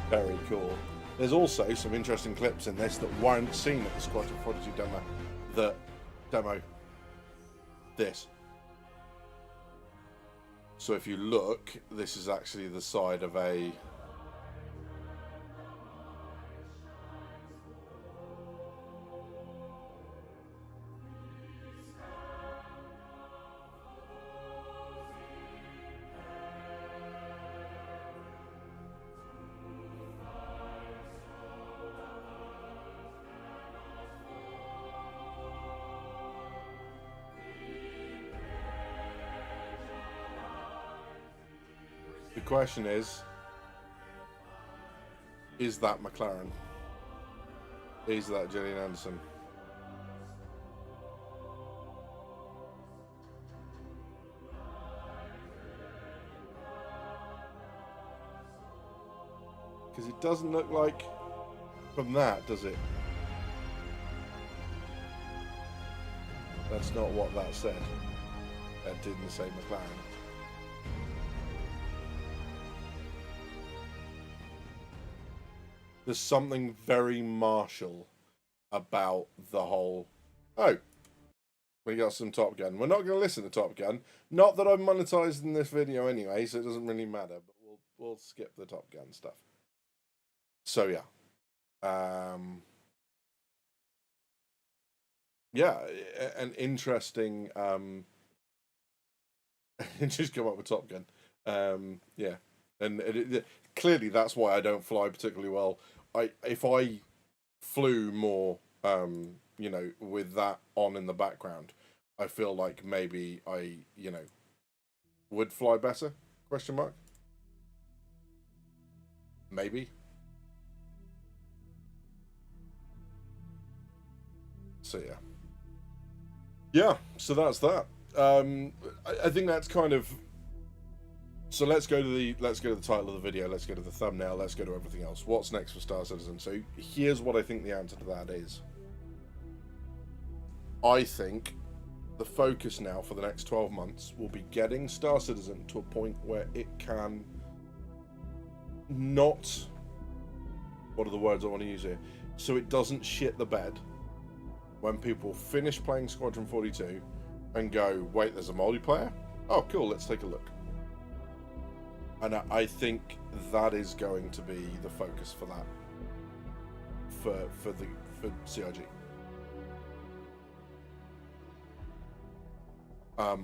Very cool. There's also some interesting clips in this that weren't seen at the Squadron 42 demo. The demo. This. So if you look, this is actually the side of a... The question is that McLaren? Is that Gillian Anderson? Because it doesn't look like from that, does it? That's not what that said. That didn't say McLaren. There's something very martial about the whole... Oh, We got some Top Gun. We're not going to listen to Top Gun. Not that I'm monetized in this video anyway, so it doesn't really matter. But we'll skip the Top Gun stuff. So yeah, yeah, an interesting. Just come up with Top Gun. Yeah, and clearly that's why I don't fly particularly well. If I flew more, you know, with that on in the background, I feel like maybe I, you know, would fly better? Question mark. Maybe. So yeah. Yeah, so that's that. I think that's kind of. So let's go to the title of the video. Let's go to the thumbnail. Let's go to everything else. What's next for Star Citizen? So here's what I think the answer to that is. I think the focus now for the next 12 months will be getting Star Citizen to a point where it can not. What are the words I want to use here? So it doesn't shit the bed when people finish playing Squadron 42 and go, wait, there's a multiplayer? Oh, cool, let's take a look. And I think that is going to be the focus for that, for CIG.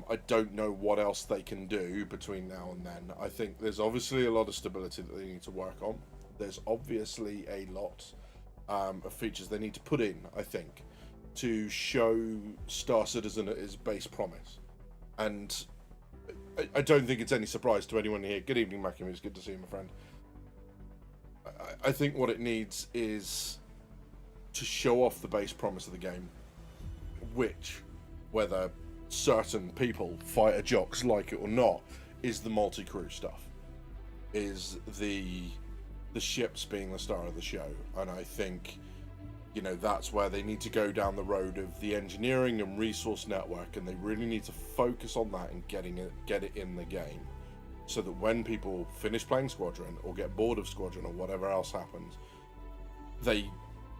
I don't know what else they can do between now and then. I think there's obviously a lot of stability that they need to work on. There's obviously a lot of features they need to put in, I think, to show Star Citizen at its base promise. And I don't think it's any surprise to anyone here. Good evening, Mackie. It's good to see you, my friend. I think what it needs is to show off the base promise of the game, which, whether certain people, fighter jocks, like it or not, is the multi-crew stuff. Is the ships being the star of the show. And I think, you know, that's where they need to go down the road of the engineering and resource network, and they really need to focus on that and get it in the game, so that when people finish playing Squadron or get bored of Squadron or whatever else happens, they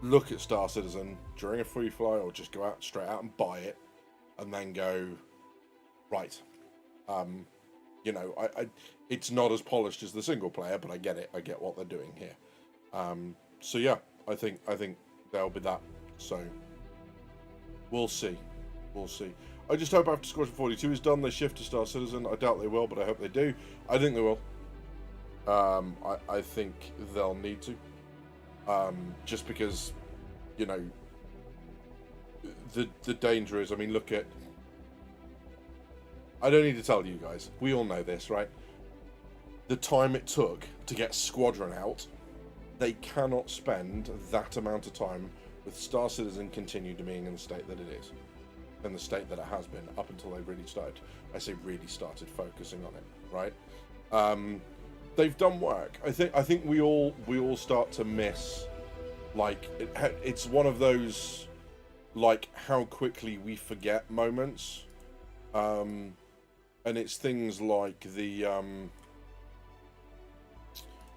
look at Star Citizen during a free fly or just go out straight out and buy it, and then go, right, you know, I it's not as polished as the single player, but I get it. I get what they're doing here. So yeah, I think there'll be that. So we'll see. We'll see. I just hope after Squadron 42 is done, they shift to Star Citizen. I doubt they will, but I hope they do. I think they will. I think they'll need to. Just because, you know, the danger is, I mean, look at... I don't need to tell you guys. We all know this, right? The time it took to get Squadron out, they cannot spend that amount of time with Star Citizen continued to being in the state that it is, in the state that it has been up until they really started. I say really started focusing on it, right? They've done work. I think we all start to miss, like, it's one of those, like, how quickly we forget moments, and it's things like the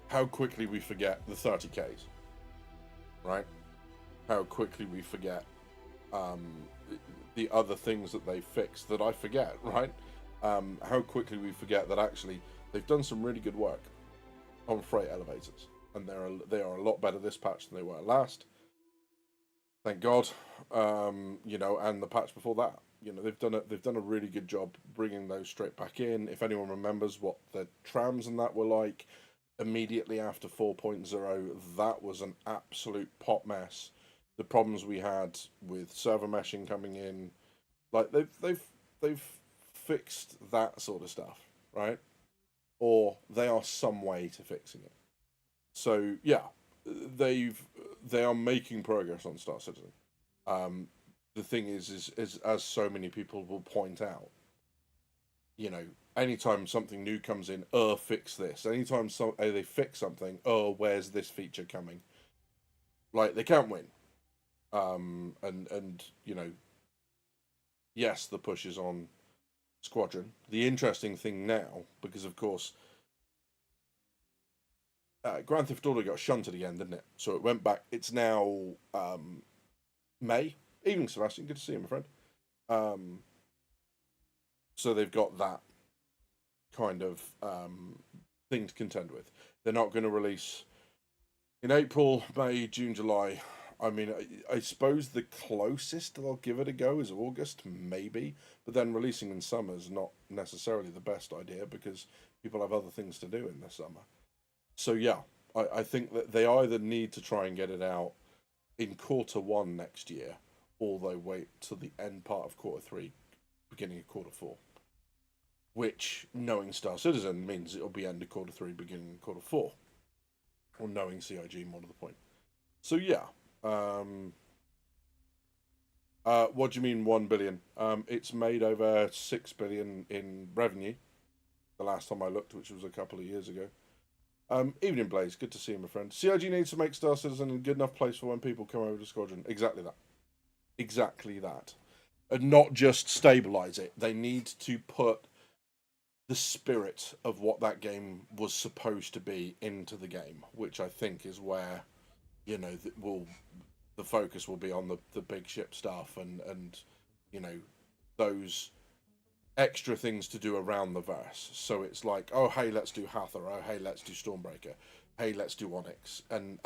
how quickly we forget the 30Ks, right? How quickly we forget the other things that they fixed that I forget, right? How quickly we forget that actually they've done some really good work on freight elevators, and they are a lot better this patch than they were last. Thank God, you know, and the patch before that, you know, they've done a really good job bringing those straight back in. If anyone remembers what the trams and that were like immediately after 4.0, that was an absolute pot mess. The problems we had with server meshing coming in, like they've fixed that sort of stuff, right? Or they are some way to fixing it. So yeah, they are making progress on Star Citizen. The thing is as so many people will point out, you know, anytime something new comes in, fix this. Anytime they fix something, where's this feature coming? Like, they can't win. And you know, yes, the push is on Squadron. The interesting thing now, because of course, Grand Theft Auto got shunted again, didn't it? So it went back. It's now May. Evening, Sebastian. Good to see you, my friend. So they've got that kind of thing to contend with. They're not going to release in April, May, June, July. I mean, I suppose the closest they'll give it a go is August, maybe. But then releasing in summer is not necessarily the best idea because people have other things to do in the summer. So yeah, I think that they either need to try and get it out in Q1 next year, or they wait till the end part of Q3, beginning of Q4. Which, knowing Star Citizen, means it'll be end of Q3, beginning of Q4. Or knowing CIG, more to the point. So yeah. What do you mean 1 billion? It's made over 6 billion in revenue. The last time I looked, which was a couple of years ago. Evening Blaze, good to see you, my friend. CIG needs to make Star Citizen a good enough place for when people come over to Squadron. Exactly that. Exactly that. And not just stabilize it. They need to put the spirit of what that game was supposed to be into the game, which I think is where, you know, the focus will be on the big ship stuff and you know, those extra things to do around the verse. So it's like, oh hey, let's do Hathor, oh hey, let's do Stormbreaker, hey, let's do Onyx, and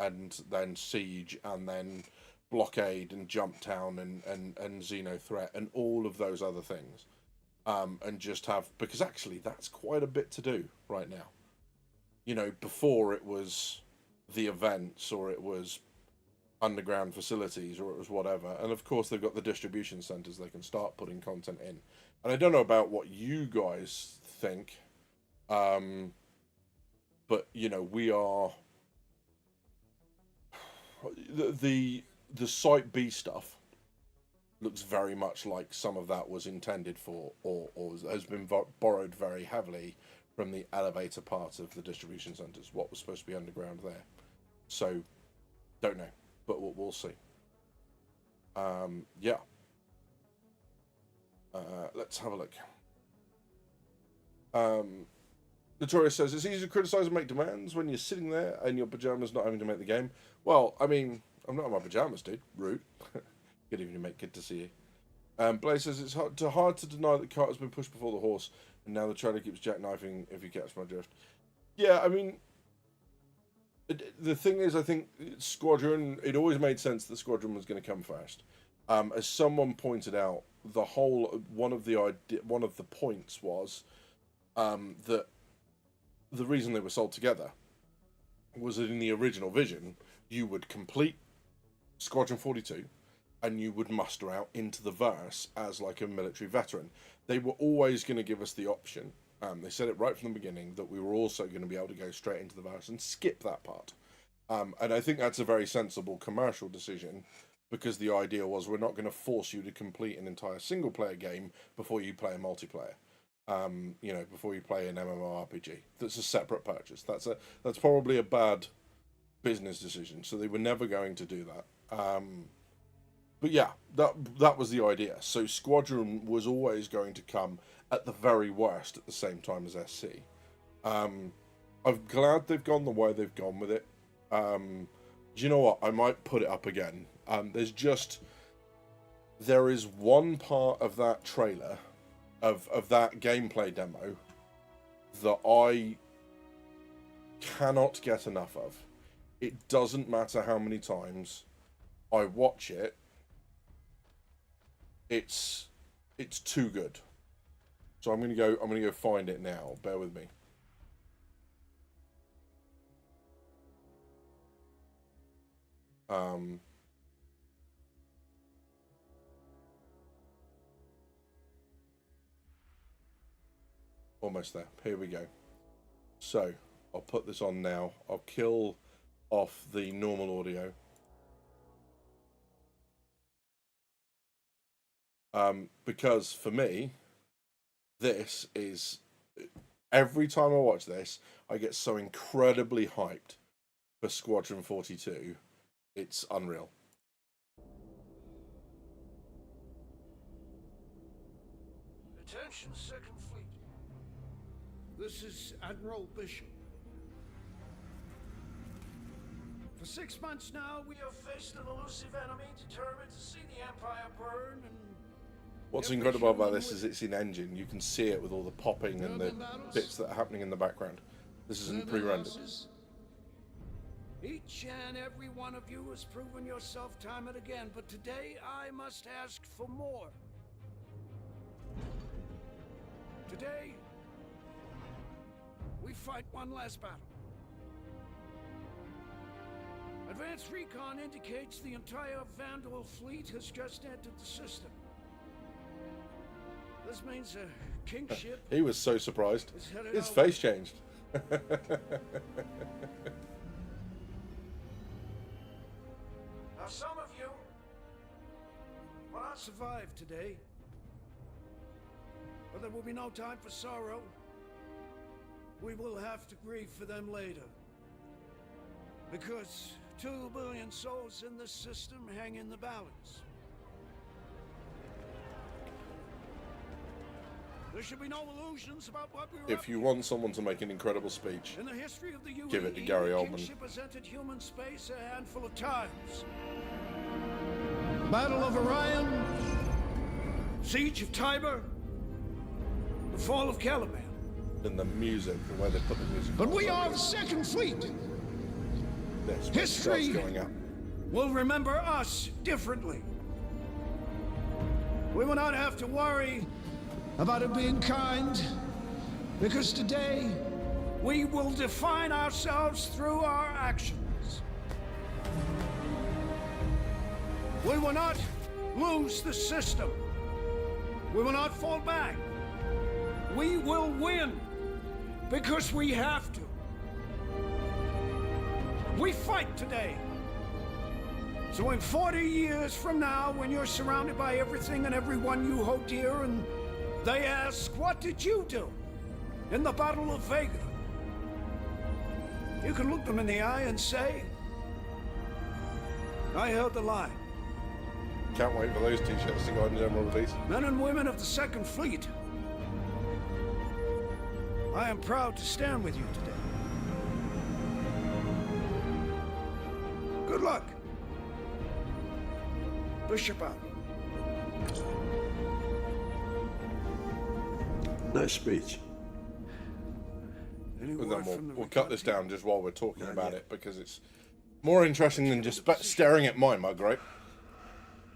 then Siege, and then Blockade and Jump Town and Xeno Threat and all of those other things. And just have, because actually that's quite a bit to do right now. You know, before it was the events, or it was underground facilities, or it was whatever. And of course they've got the distribution centers they can start putting content in. And I don't know about what you guys think, but you know, we are the Site B stuff looks very much like some of that was intended for, or has been borrowed very heavily from the elevator part of the distribution centers, what was supposed to be underground there. So, don't know, but we'll see. Yeah. Let's have a look. Notorious says, it's easy to criticize and make demands when you're sitting there in your pajamas not having to make the game. Well, I mean, I'm not in my pajamas, dude. Rude. Good evening, mate. Good to see you. Blaze says, it's hard to deny that the cart has been pushed before the horse, and now the trailer keeps jackknifing, if you catch my drift. Yeah, I mean, the thing is, I think Squadron, it always made sense that Squadron was going to come first. As someone pointed out, one of the points was that the reason they were sold together was that in the original vision, you would complete Squadron 42, and you would muster out into the verse as like a military veteran. They were always going to give us the option. They said it right from the beginning that we were also going to be able to go straight into the verse and skip that part. And I think that's a very sensible commercial decision, because the idea was we're not going to force you to complete an entire single-player game before you play a multiplayer. You know, before you play an MMORPG. That's a separate purchase. That's probably a bad business decision. So they were never going to do that. But yeah, that was the idea. So Squadron was always going to come at the very worst at the same time as SC. I'm glad they've gone the way they've gone with it. Do you know what? I might put it up again. There is one part of that trailer, of that gameplay demo, that I cannot get enough of. It doesn't matter how many times I watch it. It's too good. So I'm gonna go find it now. Bear with me. Almost there. Here we go. So I'll put this on now. I'll kill off the normal audio. Because for me, this is, every time I watch this, I get so incredibly hyped for Squadron 42. It's unreal. Attention, Second Fleet. This is Admiral Bishop. For 6 months now, we have faced an elusive enemy determined to see the Empire burn and What's incredible about this is it's in engine. You can see it with all the popping and the bits that are happening in the background. This isn't pre-rendered. Each and every one of you has proven yourself time and again, but today I must ask for more. Today, we fight one last battle. Advanced recon indicates the entire Vandal fleet has just entered the system. This means a kingship. He was so surprised. His out. face changed. Now, some of you will not survive today, but there will be no time for sorrow. We will have to grieve for them later. Because 2 billion souls in this system hang in the balance. There should be no illusions about what we were If you want someone to make an incredible speech, in the history of the UAE, give it to Gary the Oldman. kingship has entered human space a handful of times. Battle of Orion, Siege of Tiber, the fall of Caliban. And the music, the way they put the music. But we are the Second Fleet. This History starts going up. will remember us differently. We will not have to worry about it being kind, because today we will define ourselves through our actions. We will not lose the system. We will not fall back. We will win, because we have to. We fight today. So in 40 years from now, when you're surrounded by everything and everyone you hold dear, and they ask, what did you do in the Battle of Vega? You can look them in the eye and say, I held the line. Can't wait for those t-shirts to go on general release. Men and women of the Second Fleet, I am proud to stand with you today. Good luck. Bishop out. Nice speech. Any But word then from the we'll cut this Recon down just while we're talking about it, because it's more interesting than just staring at my mug, right?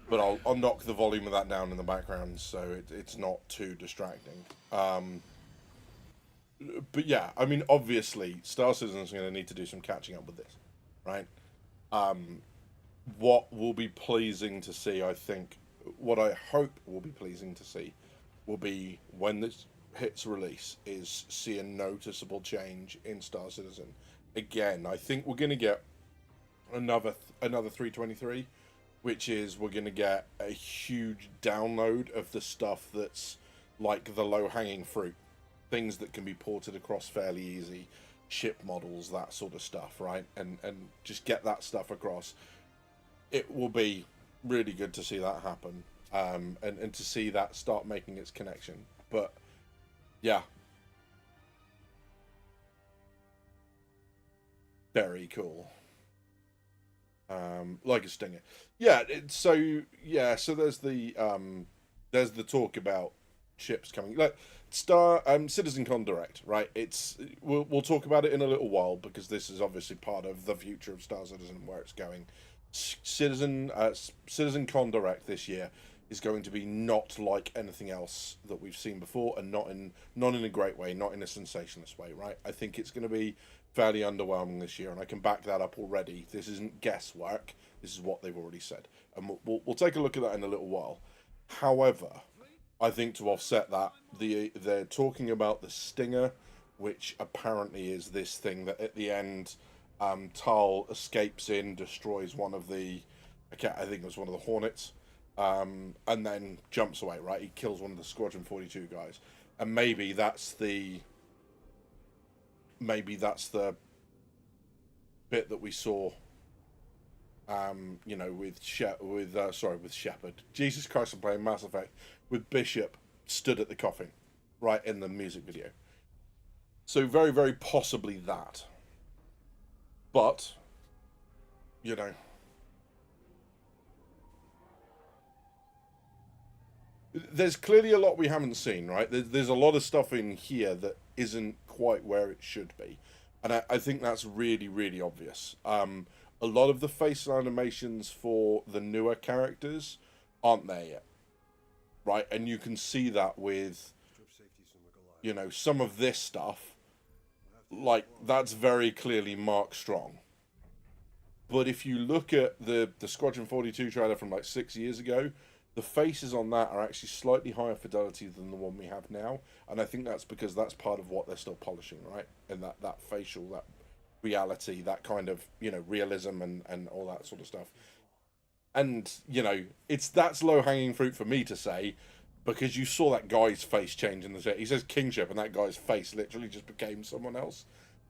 But I'll knock the volume of that down in the background so it's not too distracting. But yeah, I mean, obviously, Star Citizen's going to need to do some catching up with this, right? What will be pleasing to see, I think, what I hope will be pleasing to see, will be when this hits release, is see a noticeable change in Star Citizen. Again, I think we're going to get another 323, which is we're going to get a huge download of the stuff that's like the low-hanging fruit. Things that can be ported across fairly easy, ship models, that sort of stuff, right? And just get that stuff across. It will be really good to see that happen, and to see that start making its connection. But yeah, very cool. Like a stinger. Yeah. So there's the talk about ships coming. Like CitizenCon Direct, right? We'll talk about it in a little while, because this is obviously part of the future of Star Citizen and where it's going. CitizenCon Direct this year is going to be not like anything else that we've seen before, and not in a great way, not in a sensationalist way, right? I think it's going to be fairly underwhelming this year, and I can back that up already. This isn't guesswork. This is what they've already said, and we'll take a look at that in a little while. However, I think to offset that, they're talking about the Stinger, which apparently is this thing that at the end, Tal escapes in, destroys one of the, I think it was one of the Hornets, and then jumps away, right? He kills one of the Squadron 42 guys, and maybe that's the bit that we saw, with Shepard. Jesus Christ, I'm playing Mass Effect with Bishop stood at the coffin, right in the music video. So very, very possibly that. But, there's clearly a lot we haven't seen, right? There's a lot of stuff in here that isn't quite where it should be, and I think that's really, really obvious. A lot of the facial animations for the newer characters aren't there yet, right? And you can see that with, you know, some of this stuff, like, that's very clearly Mark Strong. But if you look at the Squadron 42 trailer from like 6 years ago, the faces on that are actually slightly higher fidelity than the one we have now, and I think that's because that's part of what they're still polishing, right? And that facial, that reality, that kind of, you know, realism and all that sort of stuff. And, you know, that's low-hanging fruit for me to say, because you saw that guy's face change in the set. He says kingship, and that guy's face literally just became someone else.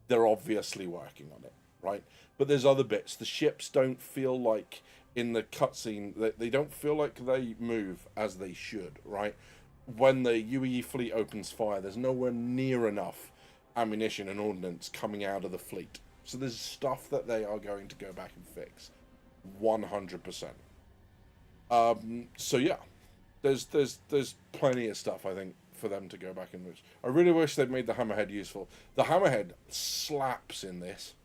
They're obviously working on it, right? But there's other bits. The ships don't feel like, in the cutscene, they don't feel like they move as they should, right? When the UEE fleet opens fire, there's nowhere near enough ammunition and ordnance coming out of the fleet. So there's stuff that they are going to go back and fix. 100%. So yeah, there's plenty of stuff, I think, for them to go back and use. I really wish they'd made the hammerhead useful. The hammerhead slaps in this.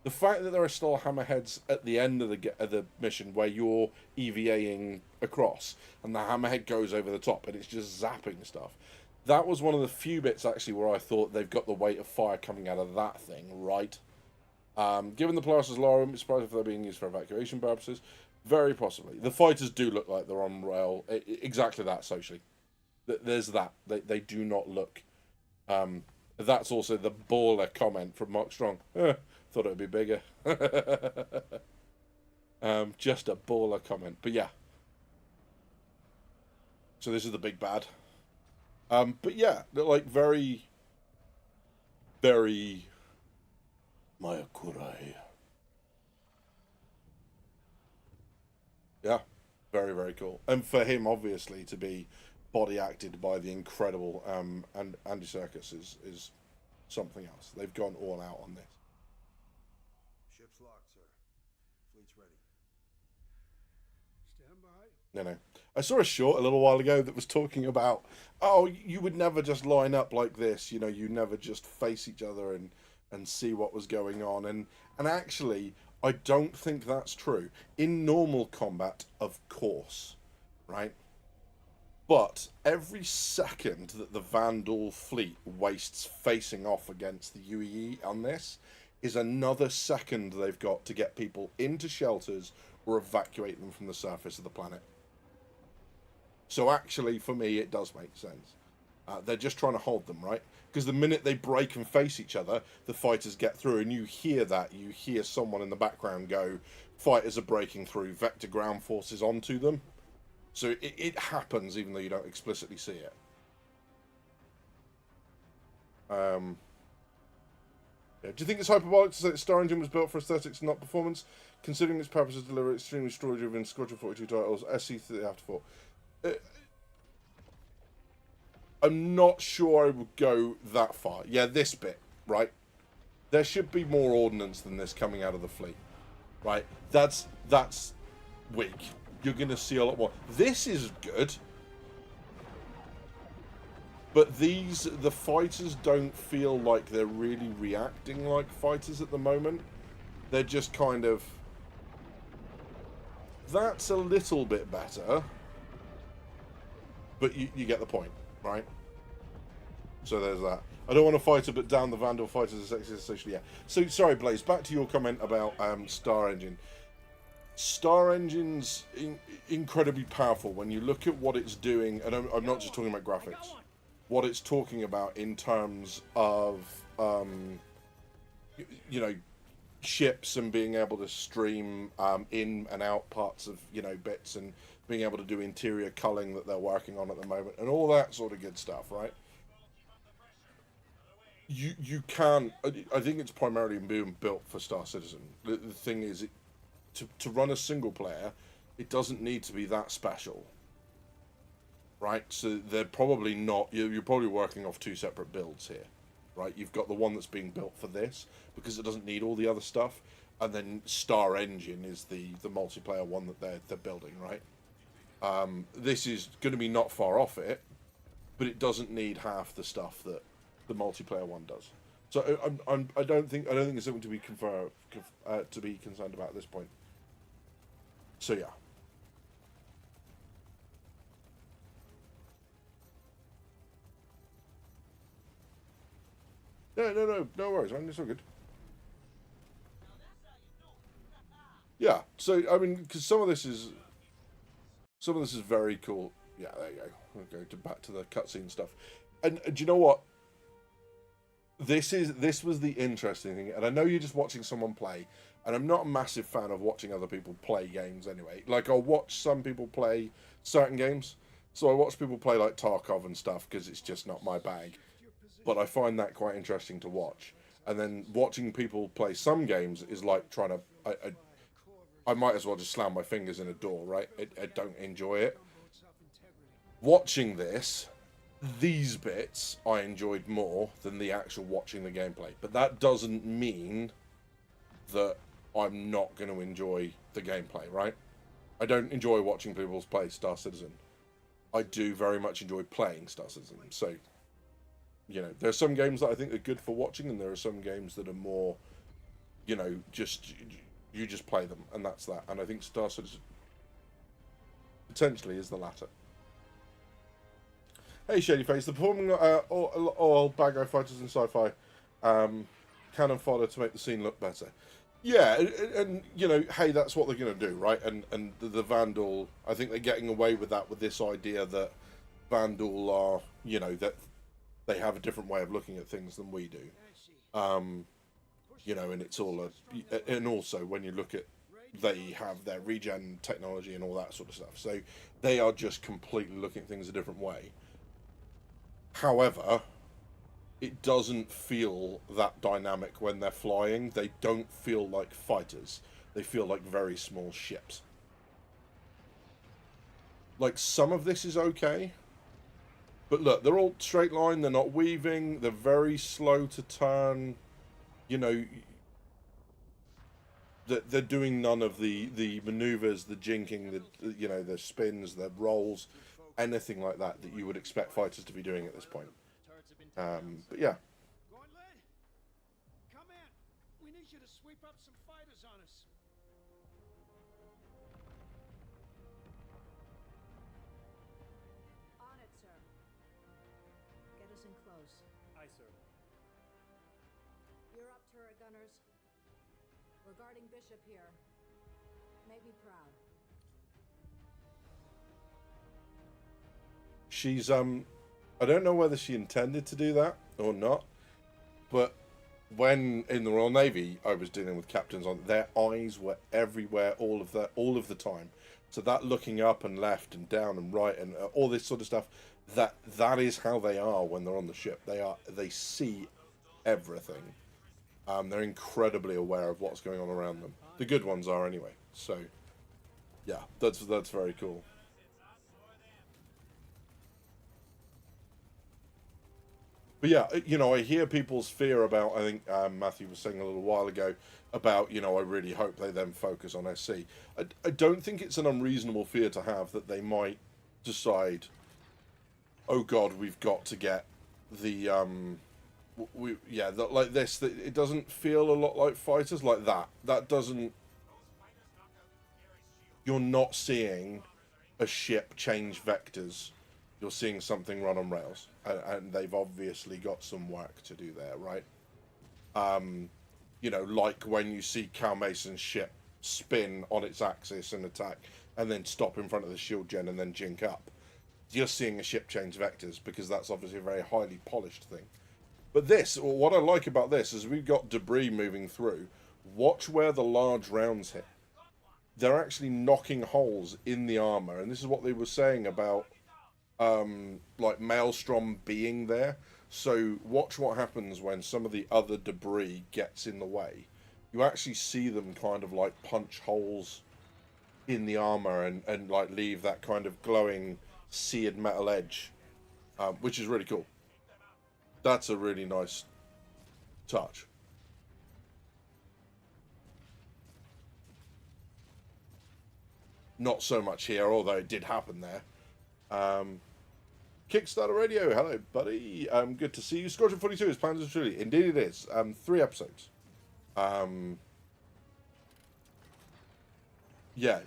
The fact that there are still hammerheads at the end of the mission where you're EVAing across and the hammerhead goes over the top and it's just zapping stuff. That was one of the few bits actually where I thought they've got the weight of fire coming out of that thing right. Given the Polaris is lower, I'm surprised if they're being used for evacuation purposes. Very possibly. The fighters do look like they're on rail. Exactly that, socially. There's that. They do not look. That's also the baller comment from Mark Strong. Thought it would be bigger. Just a baller comment. But yeah. So this is the big bad. But yeah, they're like very, very Mayakurai. Yeah, very, very cool. And for him, obviously, to be body acted by the incredible and Andy Serkis is something else. They've gone all out on this. Ship's locked, sir. Fleet's ready. Stand by. No. I saw a short a little while ago that was talking about, oh, you would never just line up like this, you know, you never just face each other and see what was going on. And actually, I don't think that's true. In normal combat, of course, right? But every second that the Vandal fleet wastes facing off against the UEE on this is another second they've got to get people into shelters or evacuate them from the surface of the planet. So actually, for me, it does make sense. They're just trying to hold them, right? Because the minute they break and face each other, the fighters get through, and you hear that. You hear someone in the background go, fighters are breaking through, vector ground forces onto them. So it happens, even though you don't explicitly see it. Yeah. Do you think it's hyperbolic to say that Star Engine was built for aesthetics, not performance? Considering its purpose to deliver extremely story-driven Squadron 42 titles, SC3 Afterthought. I'm not sure I would go that far. Yeah, this bit, right? There should be more ordnance than this coming out of the fleet, right? That's weak. You're going to see a lot more. This is good. But the fighters don't feel like they're really reacting like fighters at the moment. They're just kind of... That's a little bit better. But you get the point, right? So there's that. I don't want to fight her, but down the Vandal fighters are sexist socially. Yeah. So, sorry, Blaze, back to your comment about Star Engine. Star Engine's incredibly powerful when you look at what it's doing, and I'm not just talking about graphics. What it's talking about in terms of, you know, ships and being able to stream in and out parts of, you know, bits, and being able to do interior culling that they're working on at the moment, and all that sort of good stuff, right? You can, I think it's primarily being built for Star Citizen. The thing is, to run a single player, it doesn't need to be that special, right? So they're probably not, you're probably working off two separate builds here, right? You've got the one that's being built for this, because it doesn't need all the other stuff, and then Star Engine is the multiplayer one that they're building, right? This is going to be not far off it, but it doesn't need half the stuff that the multiplayer one does. So I don't think it's something to be concerned about at this point. So yeah. No worries, man. It's all good. Yeah. So I mean, because some of this is very cool. Yeah, there you go. We'll go back to the cutscene stuff. And do you know what? This was the interesting thing, and I know you're just watching someone play, and I'm not a massive fan of watching other people play games anyway. Like, I'll watch some people play certain games, so I watch people play like Tarkov and stuff because it's just not my bag. But I find that quite interesting to watch. And then watching people play some games is like trying to... I might as well just slam my fingers in a door, right? I don't enjoy it. Watching this... These bits I enjoyed more than the actual watching the gameplay. But that doesn't mean that I'm not going to enjoy the gameplay, right? I don't enjoy watching people play Star Citizen. I do very much enjoy playing Star Citizen. So, you know, there are some games that I think are good for watching, and there are some games that are more, you know, just you just play them, and that's that. And I think Star Citizen potentially is the latter. Hey, Shadyface, the performing all bad guy fighters in sci-fi cannon fodder to make the scene look better. Yeah, and you know, hey, that's what they're going to do, right? And the Vandal, I think they're getting away with that with this idea that Vandal are, you know, that they have a different way of looking at things than we do. You know, and it's all and also when you look at, they have their regen technology and all that sort of stuff. So they are just completely looking at things a different way. However, it doesn't feel that dynamic when they're flying. They don't feel like fighters. They feel like very small ships. Like, some of this is okay. But look, they're all straight line. They're not weaving. They're very slow to turn. You know, they're doing none of the maneuvers, the jinking, the you know, the spins, the rolls, anything like that you would expect fighters to be doing at this point. But yeah. Come in. We need you to sweep up some fighters on us. On it, sir. Get us in close. Aye, sir. You're up, turret gunners. We're guarding Bishop here. Make me proud. She's, I don't know whether she intended to do that or not, but when in the Royal Navy, I was dealing with captains on, their eyes were everywhere all of the time. So that looking up and left and down and right and all this sort of stuff, that is how they are when they're on the ship. They see everything. They're incredibly aware of what's going on around them. The good ones are anyway. So, yeah, that's very cool. But yeah, you know, I hear people's fear about, I think Matthew was saying a little while ago, about, you know, I really hope they then focus on SC. I don't think it's an unreasonable fear to have that they might decide, oh God, we've got to get the, like this, that it doesn't feel a lot like fighters like that. That doesn't, you're not seeing a ship change vectors. You're seeing something run on rails, and they've obviously got some work to do there, right? You know, like when you see Cal Mason's ship spin on its axis and attack, and then stop in front of the shield gen and then jink up. You're seeing a ship change vectors, because that's obviously a very highly polished thing. But this, what I like about this, is we've got debris moving through. Watch where the large rounds hit. They're actually knocking holes in the armor, and this is what they were saying about like Maelstrom being there. So watch what happens when some of the other debris gets in the way. You actually see them kind of like punch holes in the armor and like leave that kind of glowing seared metal edge, which is really cool. That's a really nice touch. Not so much here, although it did happen there. Kickstarter Radio, hello, buddy. Good to see you. Squadron 42 is planned as truly. Indeed it is. 3 episodes. Yeah,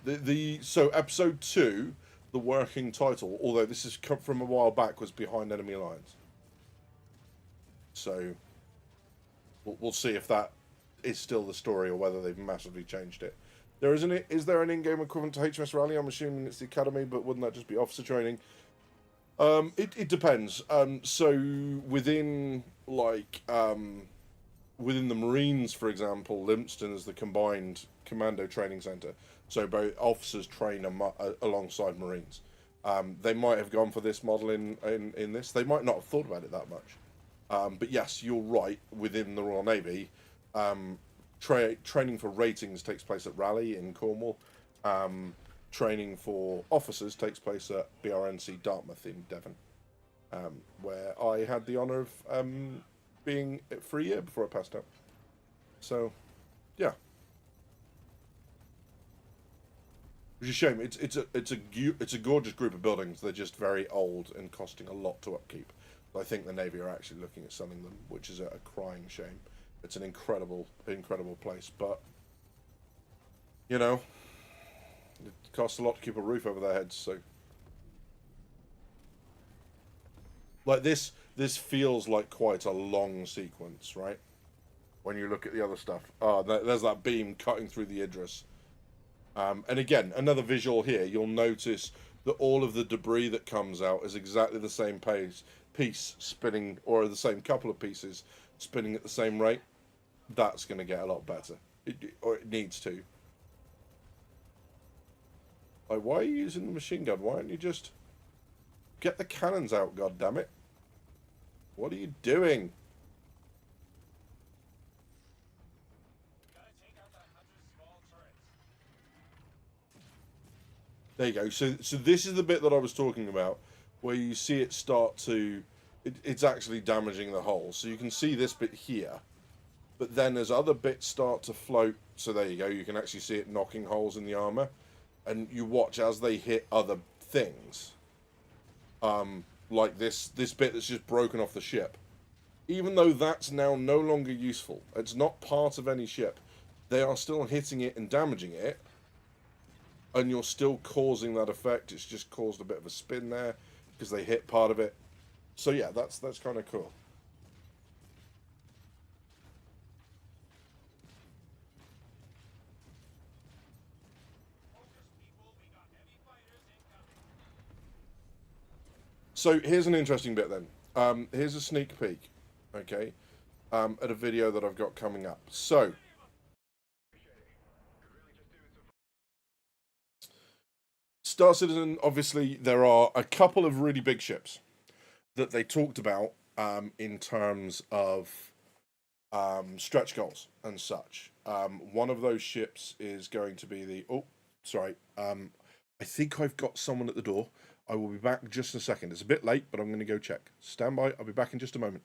so episode 2, the working title, although this has come from a while back, was Behind Enemy Lines. So we'll see if that is still the story or whether they've massively changed it. Is there an in-game equivalent to HMS Rally? I'm assuming it's the Academy, but wouldn't that just be officer training? It depends. So within within the Marines, for example, Limpston is the combined commando training center. So both officers train alongside Marines. They might have gone for this model in this. They might not have thought about it that much. But yes, you're right. Within the Royal Navy, training for ratings takes place at Raleigh in Cornwall. Training for officers takes place at BRNC Dartmouth in Devon, where I had the honour of being for a year before I passed out. So, yeah. Which is a shame. It's a gorgeous group of buildings. They're just very old and costing a lot to upkeep. I think the Navy are actually looking at selling them, which is a crying shame. It's an incredible place, but you know, it costs a lot to keep a roof over their heads. So, like this feels like quite a long sequence, right? When you look at the other stuff, there's that beam cutting through the Idris. And again, another visual here. You'll notice that all of the debris that comes out is exactly the same piece spinning, or the same couple of pieces spinning at the same rate. That's going to get a lot better, or it needs to. Like, why are you using the machine gun? Why don't you just get the cannons out? God damn it! What are you doing? There you go. So this is the bit that I was talking about, where you see it start to, it's actually damaging the hull. So you can see this bit here, but then as other bits start to float, so there you go, you can actually see it knocking holes in the armor, and you watch as they hit other things, like this bit that's just broken off the ship. Even though that's now no longer useful, it's not part of any ship, they are still hitting it and damaging it. And you're still causing that effect. It's just caused a bit of a spin there because they hit part of it. So yeah, that's kind of cool. So here's an interesting bit then. Here's a sneak peek, okay, at a video that I've got coming up. So Star Citizen, obviously, there are a couple of really big ships that they talked about in terms of stretch goals and such. One of those ships is going to be the... Oh, sorry. I think I've got someone at the door. I will be back just in a second. It's a bit late, but I'm going to go check. Stand by. I'll be back in just a moment.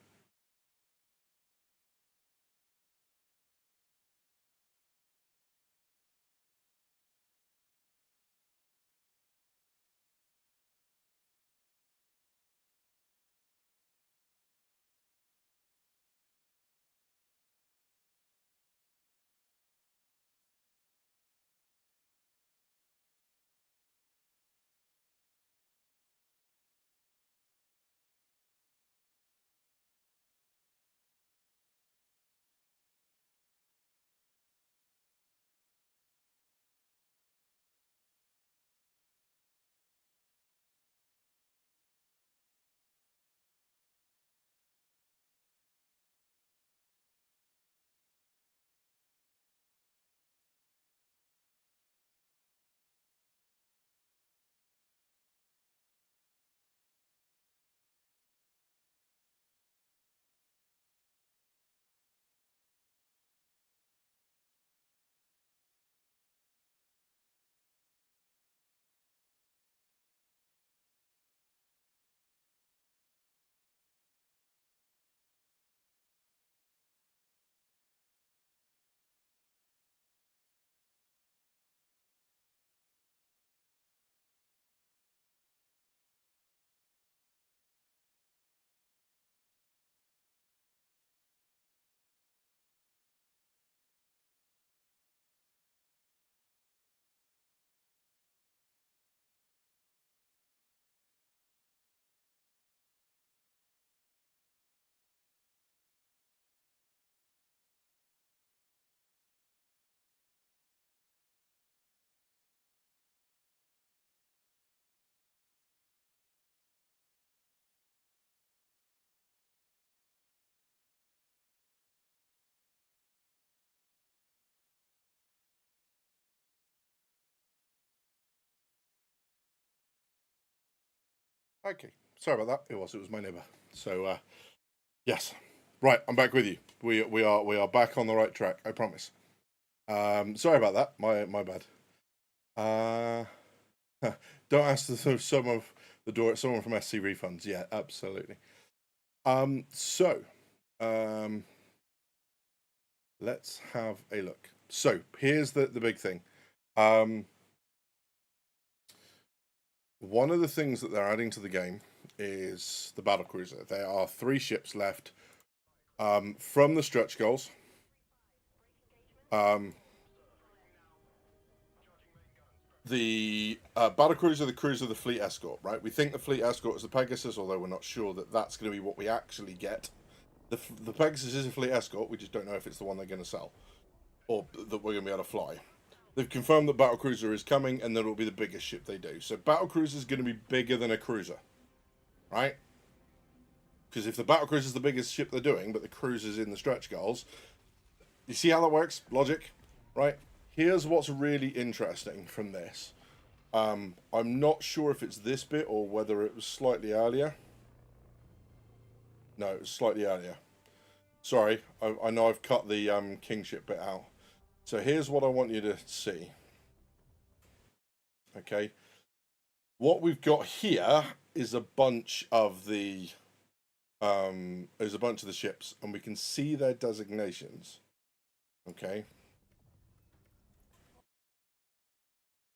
Okay, sorry about that. It was my neighbour. So, yes, right. I'm back with you. We are back on the right track. I promise. Sorry about that. My bad. Don't ask someone from SC Refunds. Yeah, absolutely. So, let's have a look. So here's the big thing. One of the things that they're adding to the game is the battlecruiser. There are 3 ships left from the stretch goals. The battlecruiser, the cruiser, the fleet escort, right? We think the fleet escort is the Pegasus, although we're not sure that that's going to be what we actually get. The Pegasus is a fleet escort. We just don't know if it's the one they're going to sell or that we're going to be able to fly. They've confirmed that battlecruiser is coming and that it will be the biggest ship they do. So battlecruiser is going to be bigger than a cruiser, right? Because if the battlecruiser is the biggest ship they're doing, but the cruiser's in the stretch goals, you see how that works? Logic, right? Here's what's really interesting from this. I'm not sure if it's this bit or whether it was slightly earlier. No, it was slightly earlier. Sorry, I know I've cut the kingship bit out. So here's what I want you to see. Okay. What we've got here is a bunch of the ships, and we can see their designations. Okay.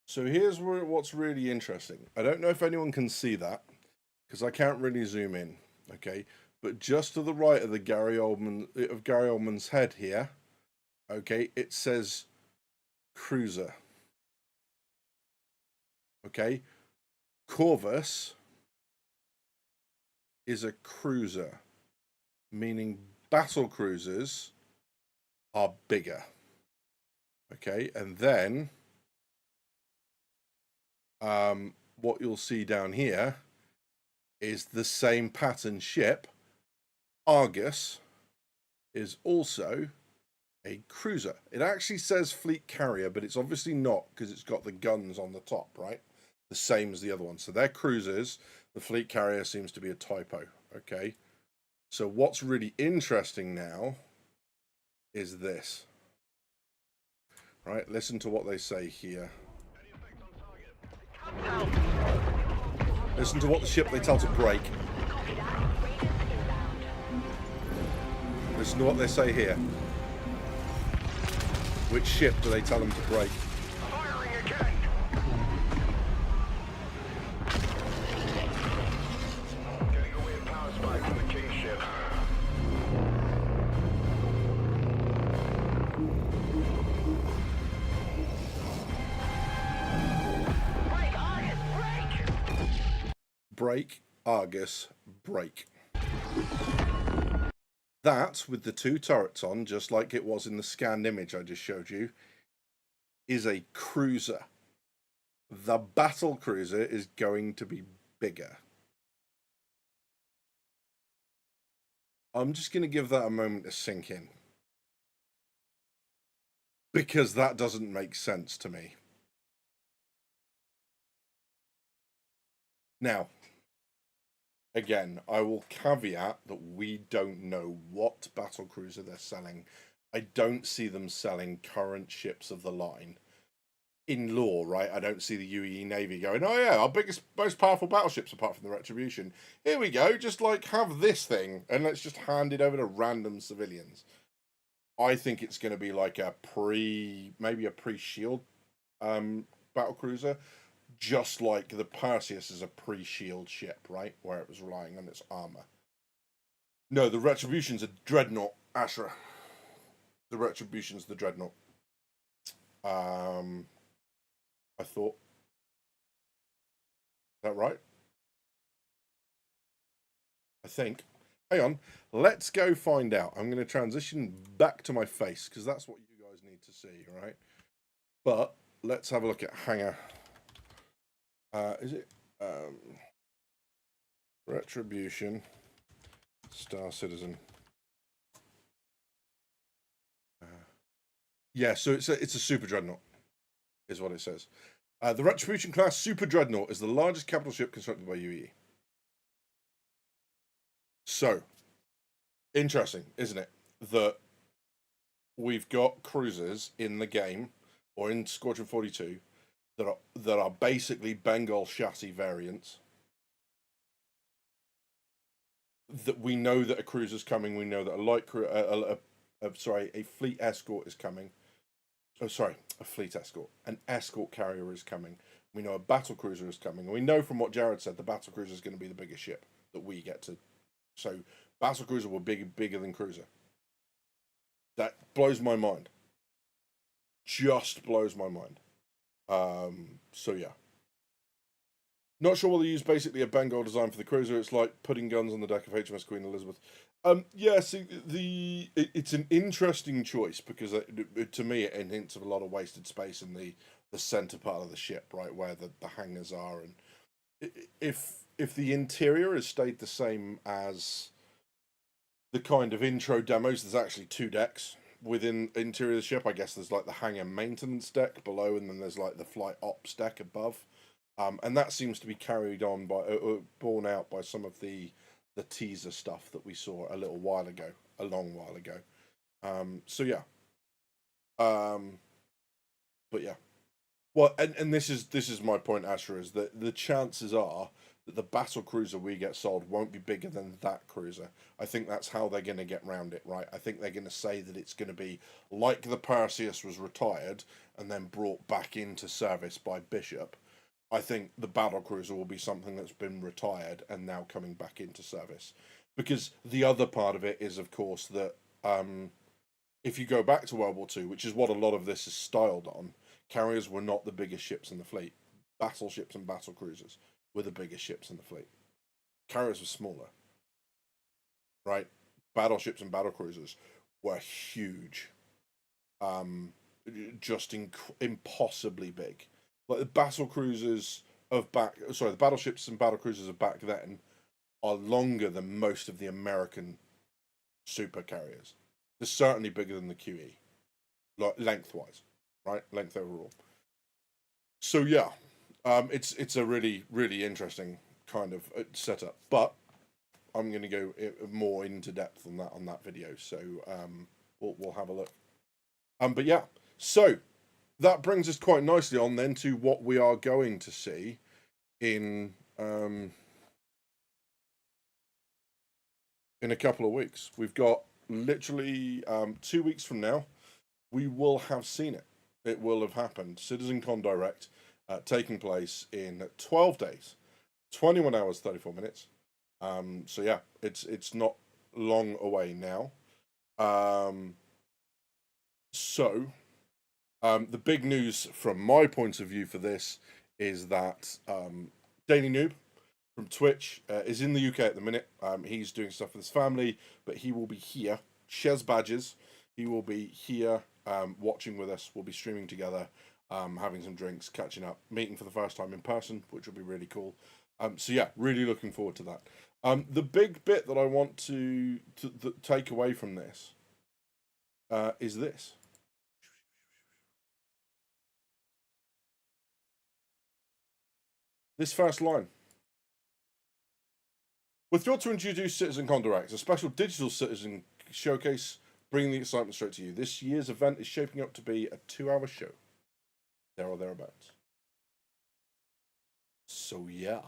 So here's what's really interesting. I don't know if anyone can see that because I can't really zoom in. Okay, but just to the right of Gary Oldman's head here, okay, it says cruiser. Okay, Corvus is a cruiser, meaning battle cruisers are bigger. Okay, and then what you'll see down here is the same pattern ship. Argus is also a cruiser. It actually says fleet carrier, but it's obviously not because it's got the guns on the top, right? The same as the other one. So they're cruisers. The fleet carrier seems to be a typo. Okay. So what's really interesting now is this. Right? Listen to what they say here. Listen to what the ship they tell to break. Listen to what they say here. Which ship do they tell them to break? Firing again. Getting a weird power spike from the king ship. Break, Argus, break. That, with the 2 turrets on, just like it was in the scanned image I just showed you, is a cruiser. The battle cruiser is going to be bigger. I'm just going to give that a moment to sink in. Because that doesn't make sense to me. Now, again, I will caveat that we don't know what battlecruiser they're selling. I don't see them selling current ships of the line. In lore, right? I don't see the UEE Navy going, oh yeah, our biggest, most powerful battleships apart from the Retribution. Here we go, just like have this thing and let's just hand it over to random civilians. I think it's going to be like maybe a pre-shield battlecruiser. Just like the Perseus is a pre-shield ship, right? Where it was relying on its armor. No, the Retribution's a dreadnought, Ashra. The Retribution's the dreadnought. I thought. Is that right? I think. Hang on. Let's go find out. I'm going to transition back to my face because that's what you guys need to see, right? But let's have a look at Hangar. Is it Retribution Star Citizen? Yeah, so it's a super dreadnought, is what it says. The Retribution class super dreadnought is the largest capital ship constructed by UE. So, interesting, isn't it? That we've got cruisers in the game, or in Squadron 42, that are basically Bengal chassis variants. That we know that a cruiser's coming. We know that a fleet escort is coming. Oh, sorry, a fleet escort. An escort carrier is coming. We know a battle cruiser is coming. And we know from what Jared said, the battle cruiser is going to be the biggest ship that we get to. So, battle cruiser will be bigger than cruiser. That blows my mind. Just blows my mind. So yeah. Not sure whether they use basically a Bengal design for the cruiser. It's like putting guns on the deck of HMS Queen Elizabeth. Yeah, see, it's an interesting choice because to me it hints of a lot of wasted space in the center part of the ship, right, where the hangars are. And if the interior has stayed the same as the kind of intro demos, there's actually 2 decks within the interior of the ship. I guess there's like the hangar maintenance deck below, and then there's like the flight ops deck above. And that seems to be carried on by, borne out by some of the teaser stuff that we saw a long while ago. So yeah. But yeah. Well, and this is my point, Asher, is that the chances are that the battle cruiser we get sold won't be bigger than that cruiser. I think that's how they're going to get round it, right? I think they're going to say that it's going to be like the Perseus was retired and then brought back into service by Bishop. I think the battle cruiser will be something that's been retired and now coming back into service. Because the other part of it is, of course, that if you go back to World War II, which is what a lot of this is styled on, carriers were not the biggest ships in the fleet. Battleships and battle cruisers were the biggest ships in the fleet. Carriers were smaller. Right? Battleships and battle cruisers were huge. Just impossibly big. Like the battle cruisers the battleships and battle cruisers of back then are longer than most of the American super carriers. They're certainly bigger than the QE, like lengthwise, right? Length overall. So yeah, it's a really, really interesting kind of setup. But I'm going to go more into depth on that video. So we'll have a look. But yeah, so. That brings us quite nicely on then to what we are going to see in a couple of weeks. We've got literally 2 weeks from now, we will have seen it. It will have happened. CitizenCon Direct taking place in 12 days, 21 hours, 34 minutes. So yeah, it's not long away now. The big news from my point of view for this is that Daily Noob from Twitch is in the UK at the minute. He's doing stuff with his family, but he will be here. Shares badges. He will be here watching with us. We'll be streaming together, having some drinks, catching up, meeting for the first time in person, which will be really cool. So yeah, really looking forward to that. The big bit that I want to take away from this is this. This first line. We're thrilled to introduce CitizenCon Direct, a special digital citizen showcase, bringing the excitement straight to you. This year's event is shaping up to be a 2-hour show. There or thereabouts. So yeah.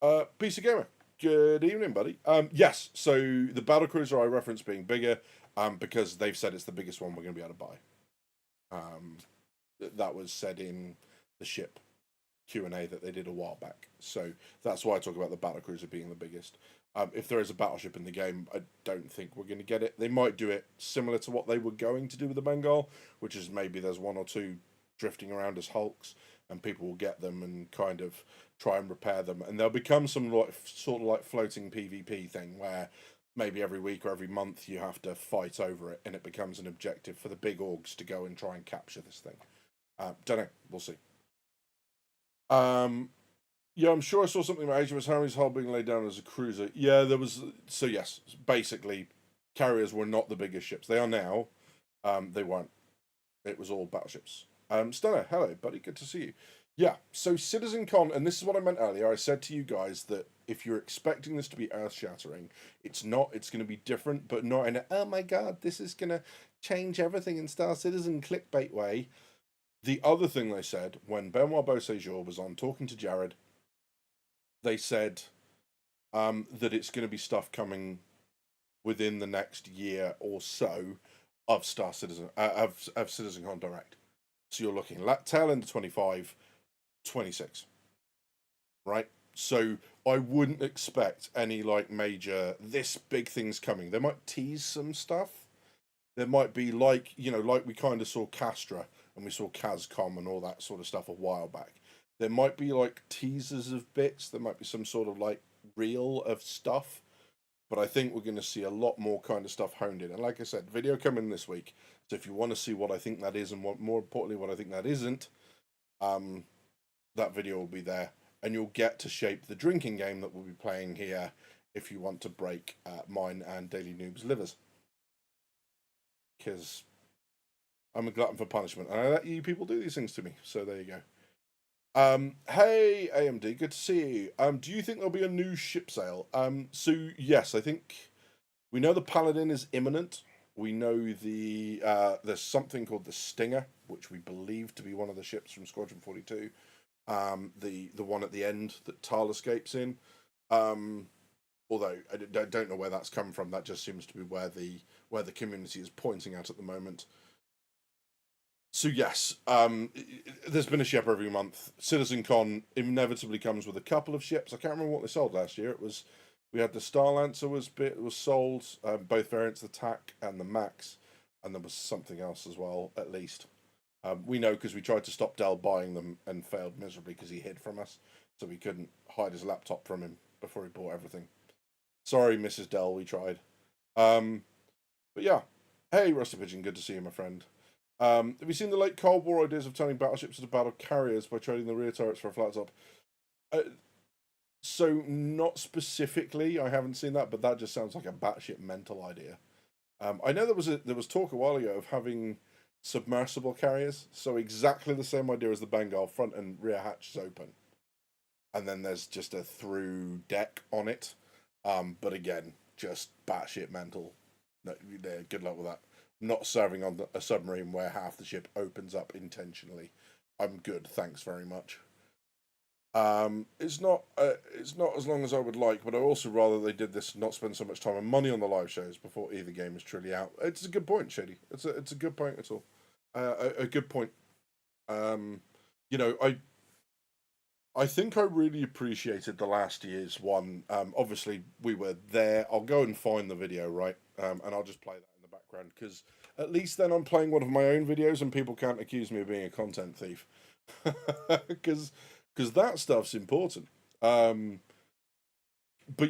PC Gamer. Good evening, buddy. Yes, so the battlecruiser I referenced being bigger, because they've said it's the biggest one we're going to be able to buy. That was said in the ship Q&A that they did a while back. So that's why I talk about the battlecruiser being the biggest. If there is a battleship in the game, I don't think we're going to get it. They might do it similar to what they were going to do with the Bengal, which is maybe there's 1 or 2 drifting around as hulks, and people will get them and kind of try and repair them. And they'll become some sort of like floating PvP thing where maybe every week or every month you have to fight over it, and it becomes an objective for the big orgs to go and try and capture this thing. Don't know. We'll see. Yeah, I'm sure I saw something about HMS Harry's hull being laid down as a cruiser. Yeah, there was. So yes, basically, carriers were not the biggest ships. They are now. They weren't. It was all battleships. Stunner, hello, buddy. Good to see you. Yeah, so CitizenCon, and this is what I meant earlier. I said to you guys that if you're expecting this to be earth-shattering, it's not. It's going to be different, but not in a, oh my god, this is going to change everything in Star Citizen clickbait way. The other thing they said, when Benoit Beausejour was on talking to Jared, they said that it's going to be stuff coming within the next year or so of Star Citizen, of CitizenCon Direct. So you're looking tail end of 25, 26, right? So I wouldn't expect any like major this big thing's coming. They might tease some stuff. There might be like, you know, like we kind of saw Castra and we saw CasCom and all that sort of stuff a while back. There might be like teasers of bits. There might be some sort of like reel of stuff. But I think we're going to see a lot more kind of stuff honed in. And like I said, video coming this week. So if you want to see what I think that is and what, more importantly, what I think that isn't, that video will be there. And you'll get to shape the drinking game that we'll be playing here if you want to break mine and Daily Noob's livers. Because I'm a glutton for punishment. And I let you people do these things to me. So there you go. Hey AMD, good to see you. Do you think there'll be a new ship sale? So yes, I think we know the Paladin is imminent. We know the there's something called the Stinger, which we believe to be one of the ships from Squadron 42. The one at the end that Tal escapes in. Although I don't know where that's come from. That just seems to be where the community is pointing at the moment. So yes, there's been a ship every month. CitizenCon inevitably comes with a couple of ships. I can't remember what they sold last year. We had the Starlancer was sold, both variants, the TAC and the Max, and there was something else as well, at least. We know because we tried to stop Dell buying them and failed miserably because he hid from us, so we couldn't hide his laptop from him before he bought everything. Sorry, Mrs. Dell, we tried. But yeah, hey Rusty Pigeon, good to see you, my friend. Have you seen the late Cold War ideas of turning battleships into battle carriers by trading the rear turrets for a flat top? So not specifically, I haven't seen that, but that just sounds like a batshit mental idea. I know there was talk a while ago of having submersible carriers, so exactly the same idea as the Bengal, front and rear hatch is open, and then there's just a through deck on it. But again, just batshit mental. No, good luck with that. Not serving on a submarine where half the ship opens up intentionally. I'm good, thanks very much. It's not as long as I would like, but I also rather they did this, not spend so much time and money on the live shows before either game is truly out. It's a good point, Shady. It's a good point at all. A good point. You know, I think I really appreciated the last year's one. Obviously we were there. I'll go and find the video, right? And I'll just play that in the background because at least then I'm playing one of my own videos and people can't accuse me of being a content thief. Because that stuff's important. But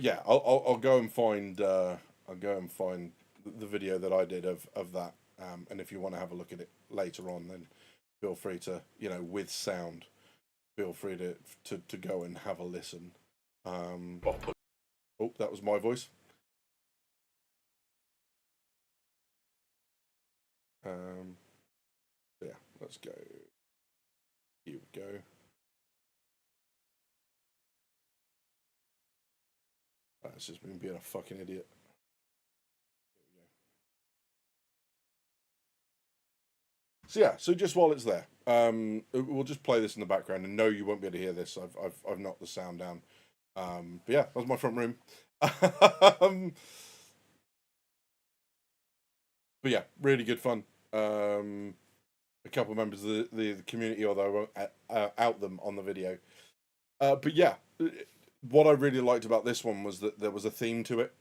yeah, I'll go and find the video that I did of that. And if you want to have a look at it later on, then feel free to, you know, with sound, feel free to go and have a listen. Oh, that was my voice. Yeah, let's go. Here we go. That's just me being a fucking idiot. Here we go. So yeah, so just while it's there, we'll just play this in the background, and no, you won't be able to hear this. I've knocked the sound down. But yeah, that was my front room. But yeah, really good fun. A couple of members of the community, although I won't out them on the video. But yeah, what I really liked about this one was that there was a theme to it,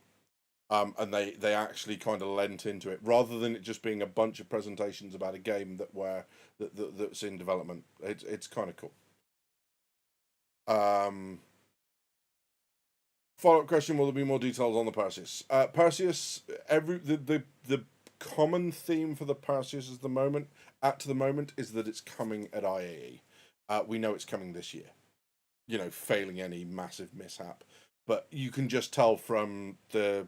and they actually kind of lent into it rather than it just being a bunch of presentations about a game that's in development. It's kind of cool. Follow-up question: will there be more details on the Perseus? Perseus, the common theme for the Perseus at the moment is that it's coming at IAE. We know it's coming this year. You know, failing any massive mishap, but you can just tell from the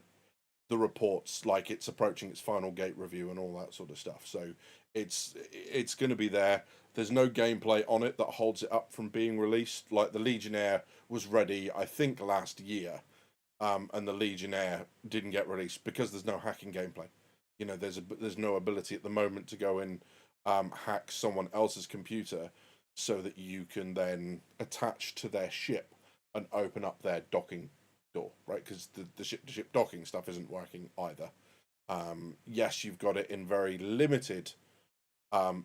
reports, like it's approaching its final gate review and all that sort of stuff. So it's going to be there. There's no gameplay on it that holds it up from being released. Like the Legionnaire was ready, I think, last year, and the Legionnaire didn't get released because there's no hacking gameplay. You know, there's no ability at the moment to go and hack someone else's computer so that you can then attach to their ship and open up their docking door, right? Because the ship-to-ship docking stuff isn't working either. Yes, you've got it in very limited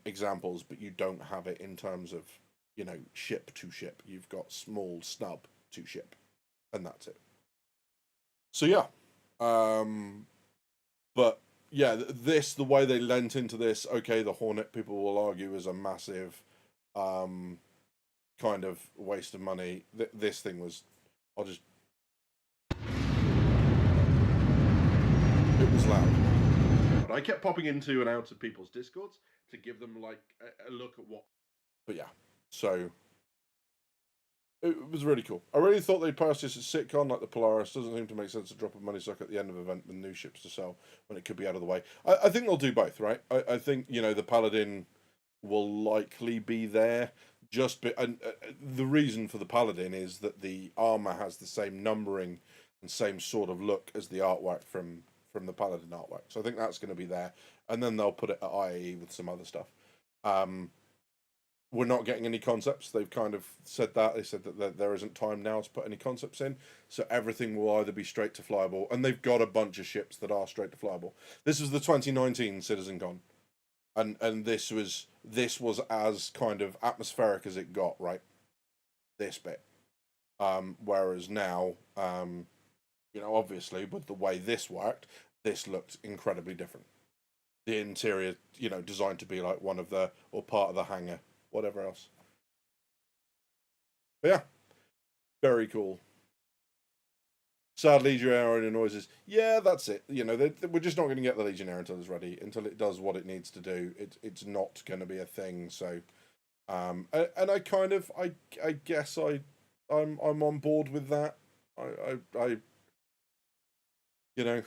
examples, but you don't have it in terms of, you know, ship to ship. You've got small snub to ship, and that's it. So yeah, but yeah, the way they lent into this, okay, the Hornet, people will argue, is a massive kind of waste of money. This thing was, it was loud. But I kept popping into and out of people's Discords to give them like a look at what. But yeah, so it was really cool. I really thought they'd pass this at CitCon, like the Polaris. Doesn't seem to make sense to drop a money suck at the end of an event with new ships to sell when it could be out of the way. I think they'll do both, right? I think, you know, the Paladin will likely be there. And the reason for the Paladin is that the armor has the same numbering and same sort of look as the artwork from the Paladin artwork. So I think that's going to be there. And then they'll put it at IAE with some other stuff. We're not getting any concepts. They've kind of said that. They said that there isn't time now to put any concepts in. So everything will either be straight to flyable. And they've got a bunch of ships that are straight to flyable. This was the 2019 CitizenCon. And this was as kind of atmospheric as it got, right? This bit. Whereas now, you know, obviously, with the way this worked, this looked incredibly different. The interior, you know, designed to be like one of the, or part of the hangar, whatever else. But yeah, very cool. Sad Legionnaire and noises. Yeah, that's it. You know, we're just not going to get the Legionnaire until it's ready, until it does what it needs to do. It's not going to be a thing. So, and I kind of, I guess I'm on board with that. I you know,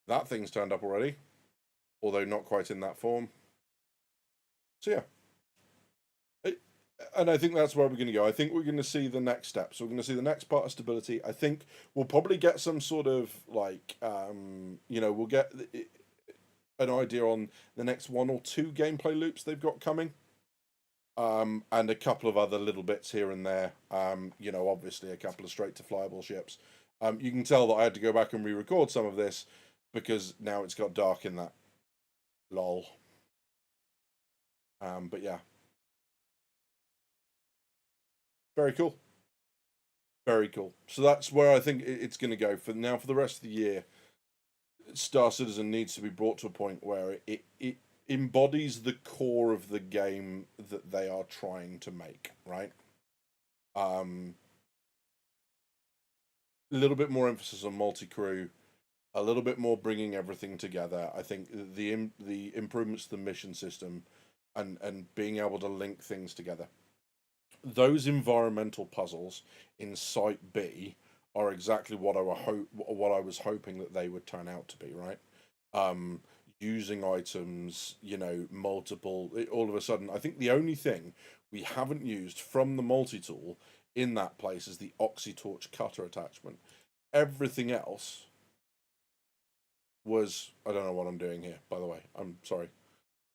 that thing's turned up already, although not quite in that form. So yeah. And I think that's where we're going to go. I think we're going to see the next steps. We're going to see the next part of stability. I think we'll probably get some sort of like, you know, we'll get an idea on the next 1 or 2 gameplay loops they've got coming. And a couple of other little bits here and there. You know, obviously a couple of straight to flyable ships. You can tell that I had to go back and re-record some of this because now it's got dark in that. Lol. But yeah. Very cool. Very cool. So that's where I think it's going to go for now. For the rest of the year, Star Citizen needs to be brought to a point where it embodies the core of the game that they are trying to make, right? A little bit more emphasis on multi-crew, a little bit more bringing everything together. I think the improvements to the mission system and being able to link things together. Those environmental puzzles in Site B are exactly what I was hoping that they would turn out to be, right? Using items, you know, multiple. All of a sudden, I think the only thing we haven't used from the multi-tool in that place is the Oxytorch cutter attachment. Everything else was. I don't know what I'm doing here, by the way. I'm sorry.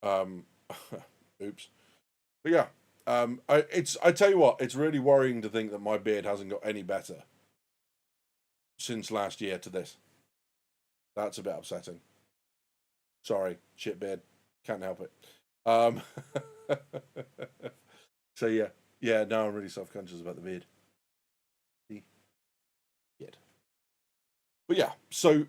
Oops. But yeah. I tell you what, it's really worrying to think that my beard hasn't got any better since last year to this. That's a bit upsetting. Sorry, shit beard. Can't help it. So yeah, now I'm really self-conscious about the beard. But yeah, so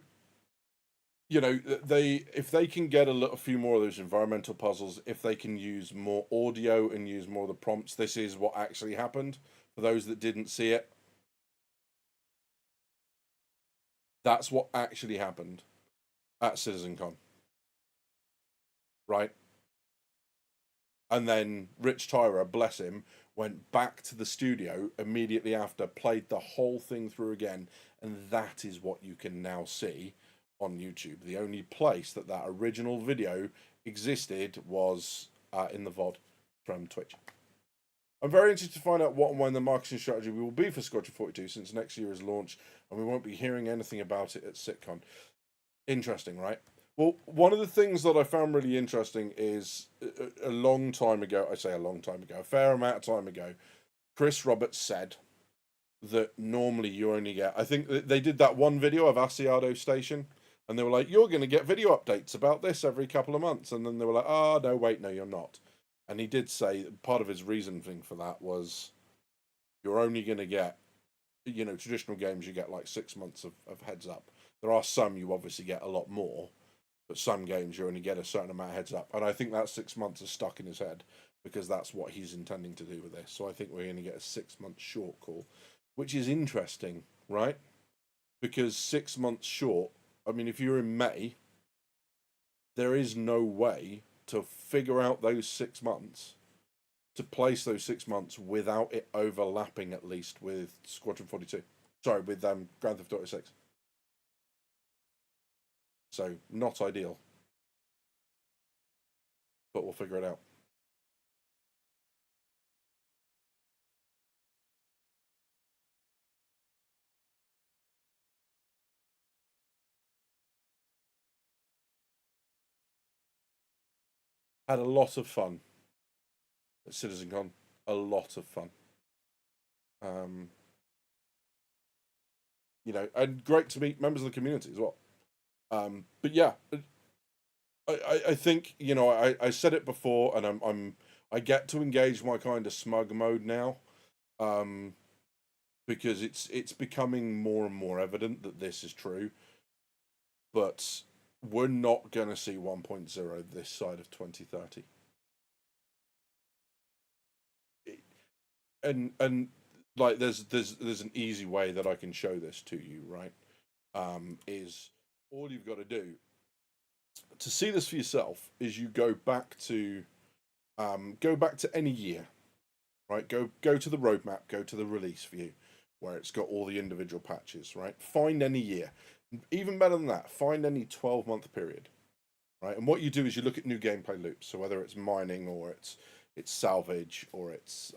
you know, if they can get a few more of those environmental puzzles, if they can use more audio and use more of the prompts, this is what actually happened. For those that didn't see it, that's what actually happened at CitizenCon, right? And then Rich Tyra, bless him, went back to the studio immediately after, played the whole thing through again, and that is what you can now see on YouTube. The only place that that original video existed was in the VOD from Twitch. I'm very interested to find out what and when the marketing strategy will be for Squadron 42, since next year is launch and we won't be hearing anything about it at CitCon. Interesting, right? Well, one of the things that I found really interesting is a long time ago, I say a long time ago, a fair amount of time ago, Chris Roberts said that normally you only get, I think they did that one video of Asiado Station, and they were like, you're going to get video updates about this every couple of months. And then they were like, oh, no, wait, no, you're not. And he did say part of his reasoning for that was you're only going to get, you know, traditional games, you get like 6 months of heads up. There are some you obviously get a lot more, but some games you only get a certain amount of heads up. And I think that 6 months is stuck in his head because that's what he's intending to do with this. So I think we're going to get a 6 month short call, which is interesting, right? Because 6 months short, I mean, if you're in May, there is no way to figure out those 6 months, to place those 6 months without it overlapping at least with Squadron 42. Sorry, with Grand Theft Auto 6. So, not ideal. But we'll figure it out. Had a lot of fun at CitizenCon. A lot of fun. You know, and great to meet members of the community as well. But yeah, I think, you know, I said it before, and I get to engage my kind of smug mode now, because it's becoming more and more evident that this is true. But we're not going to see 1.0 this side of 2030. And like there's an easy way that I can show this to you, right? Is all you've got to do to see this for yourself is you go back to any year, right? Go to the roadmap, go to the release view where it's got all the individual patches, right? Find any year. Even better than that, find any 12-month period, right? And what you do is you look at new gameplay loops. So whether it's mining or it's salvage or it's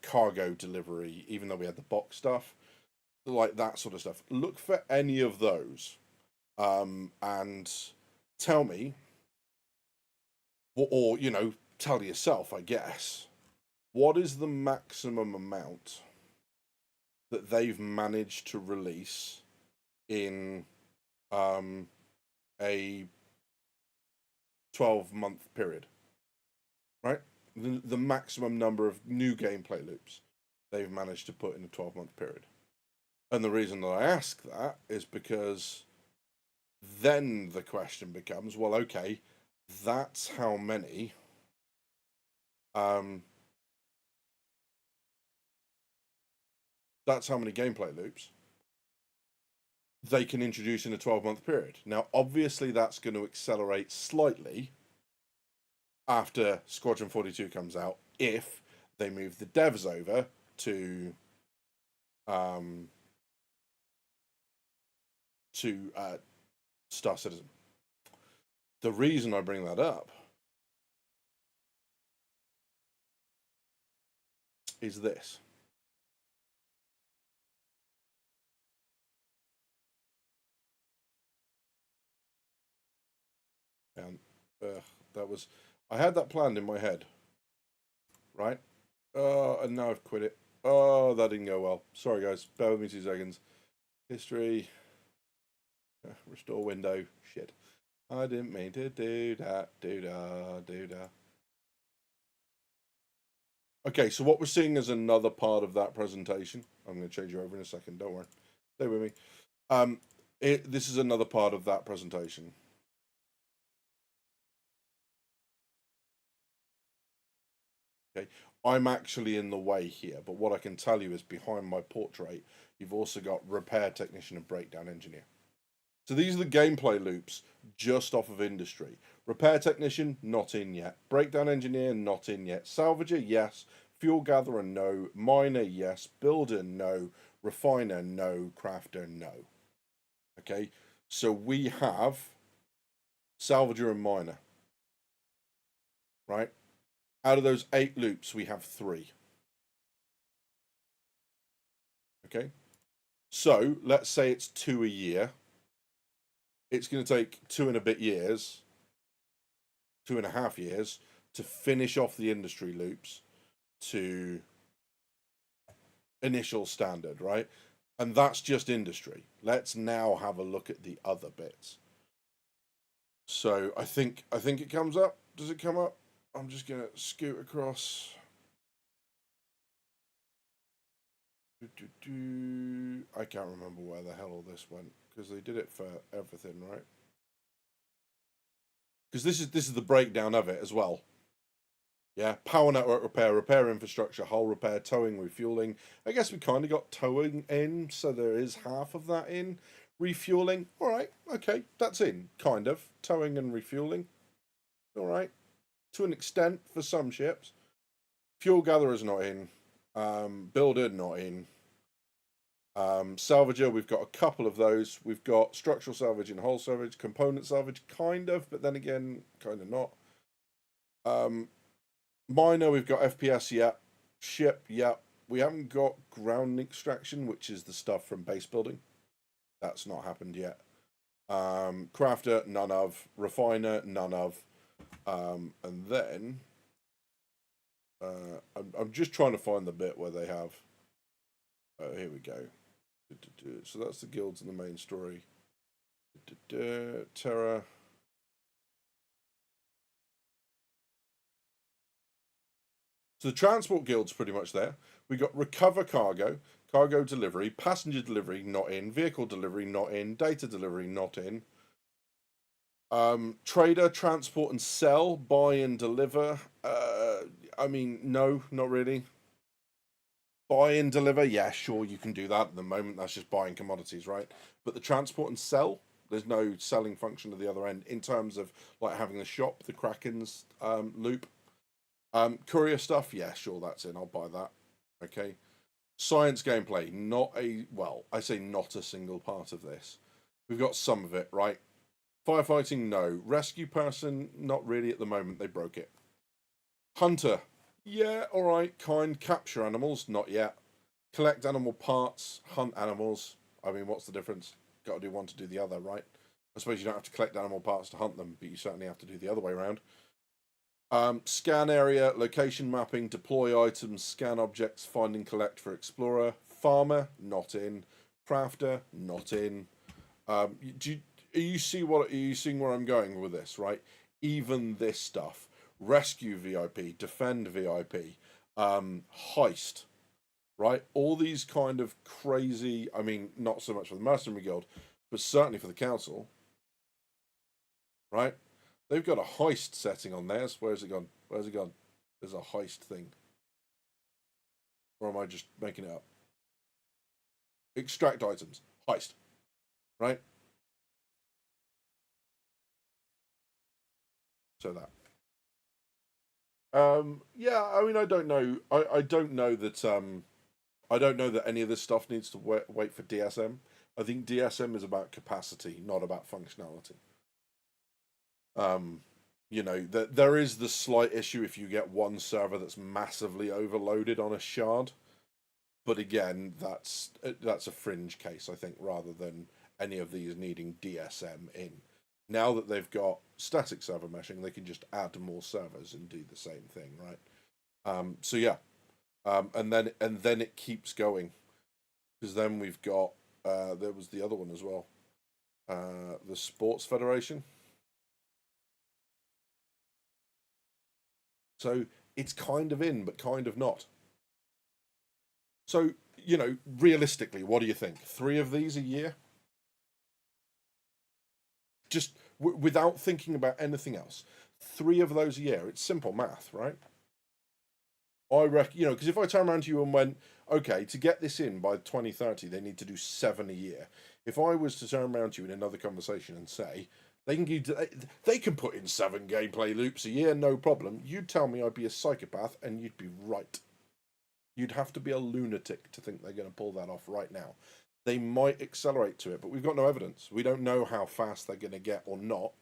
cargo delivery, even though we had the box stuff, like that sort of stuff. Look for any of those, and tell me, or you know, tell yourself, I guess, what is the maximum amount that they've managed to release in a 12-month period, right? The maximum number of new gameplay loops they've managed to put in a 12-month period. And the reason that I ask that is because then the question becomes, well, okay, that's how many gameplay loops they can introduce in a 12-month period. Now, obviously, that's going to accelerate slightly after Squadron 42 comes out, if they move the devs over to Star Citizen. The reason I bring that up is this. And that was, I had that planned in my head, right? And now I've quit it. Oh, that didn't go well. Sorry, guys. Bear with me 2 seconds. History. Restore window. Shit. I didn't mean to do that. Do-da. Okay, so what we're seeing is another part of that presentation. I'm going to change you over in a second. Don't worry. Stay with me. This is another part of that presentation. Okay, I'm actually in the way here, but what I can tell you is behind my portrait, you've also got repair technician and breakdown engineer. So these are the gameplay loops just off of industry. Repair technician, not in yet. Breakdown engineer, not in yet. Salvager, yes. Fuel gatherer, no. Miner, yes. Builder, no. Refiner, no. Crafter, no. Okay, So we have Salvager and Miner, right? Out of those 8 loops, we have 3. Okay? So, let's say it's 2 a year. It's going to take 2 and a bit years, 2.5 years, to finish off the industry loops to initial standard, right? And that's just industry. Let's now have a look at the other bits. So I think it comes up. Does it come up? I'm just gonna scoot across. I can't remember where the hell all this went because they did it for everything, right? Because this is the breakdown of it as well. Yeah, power network repair, repair infrastructure, hull repair, towing, refueling. I guess we kind of got towing in, so there is half of that in. Refueling, all right, okay, that's in, kind of. Towing and refueling, all right, to an extent for some ships. Fuel gatherer's not in. Builder, not in. Salvager, we've got a couple of those. We've got structural salvage and hull salvage, component salvage, kind of, but then again, kind of not. Miner, we've got FPS, yep. Ship, yep. We haven't got ground extraction, which is the stuff from base building. That's not happened yet. Crafter, none of. Refiner, none of. And then I'm just trying to find the bit where they have. Here we go. So that's the guilds in the main story. Terra. So the transport guild's pretty much there. We got recover cargo, cargo delivery, passenger delivery not in, vehicle delivery not in, data delivery not in. Trader, transport and sell, buy and deliver. I mean, no, not really. Buy and deliver, yeah, sure, you can do that at the moment. That's just buying commodities, right? But the transport and sell, there's no selling function at the other end in terms of like having the shop, the Kraken's loop. Courier stuff, yeah, sure, that's in. I'll buy that. Okay. Science gameplay, I say not a single part of this. We've got some of it, right? Firefighting, no. Rescue person, not really at the moment. They broke it. Hunter, yeah, all right, kind. Capture animals, not yet. Collect animal parts, hunt animals. I mean, what's the difference? Got to do one to do the other, right? I suppose you don't have to collect animal parts to hunt them, but you certainly have to do the other way around. Scan area, location mapping, deploy items, scan objects, find and collect for explorer. Farmer, not in. Crafter, not in. Are you seeing where I'm going with this, right? Even this stuff. Rescue VIP, defend VIP, heist, right? All these kind of crazy, I mean, not so much for the Mercenary Guild, but certainly for the Council, right? They've got a heist setting on theirs. Where's it gone? Where's it gone? There's a heist thing. Or am I just making it up? Extract items. Heist. Right? So that. Yeah, I mean, I don't know. I don't know that. I don't know that any of this stuff needs to wait for DSM. I think DSM is about capacity, not about functionality. You know, there is the slight issue if you get one server that's massively overloaded on a shard, but again, that's a fringe case, I think, rather than any of these needing DSM in. Now that they've got static server meshing, they can just add more servers and do the same thing, right? So yeah, and then it keeps going, because then we've got there was the other one as well, the Sports Federation. So it's kind of in, but kind of not. So, you know, realistically, what do you think? 3 of these a year? Just without thinking about anything else. 3 of those a year. It's simple math, right? I reckon, you know, because if I turn around to you and went, okay, to get this in by 2030, they need to do 7 a year. If I was to turn around to you in another conversation and say, they can put in 7 gameplay loops a year, no problem. You'd tell me I'd be a psychopath, and you'd be right. You'd have to be a lunatic to think they're going to pull that off right now. they might accelerate to it, but we've got no evidence. We don't know how fast they're going to get or not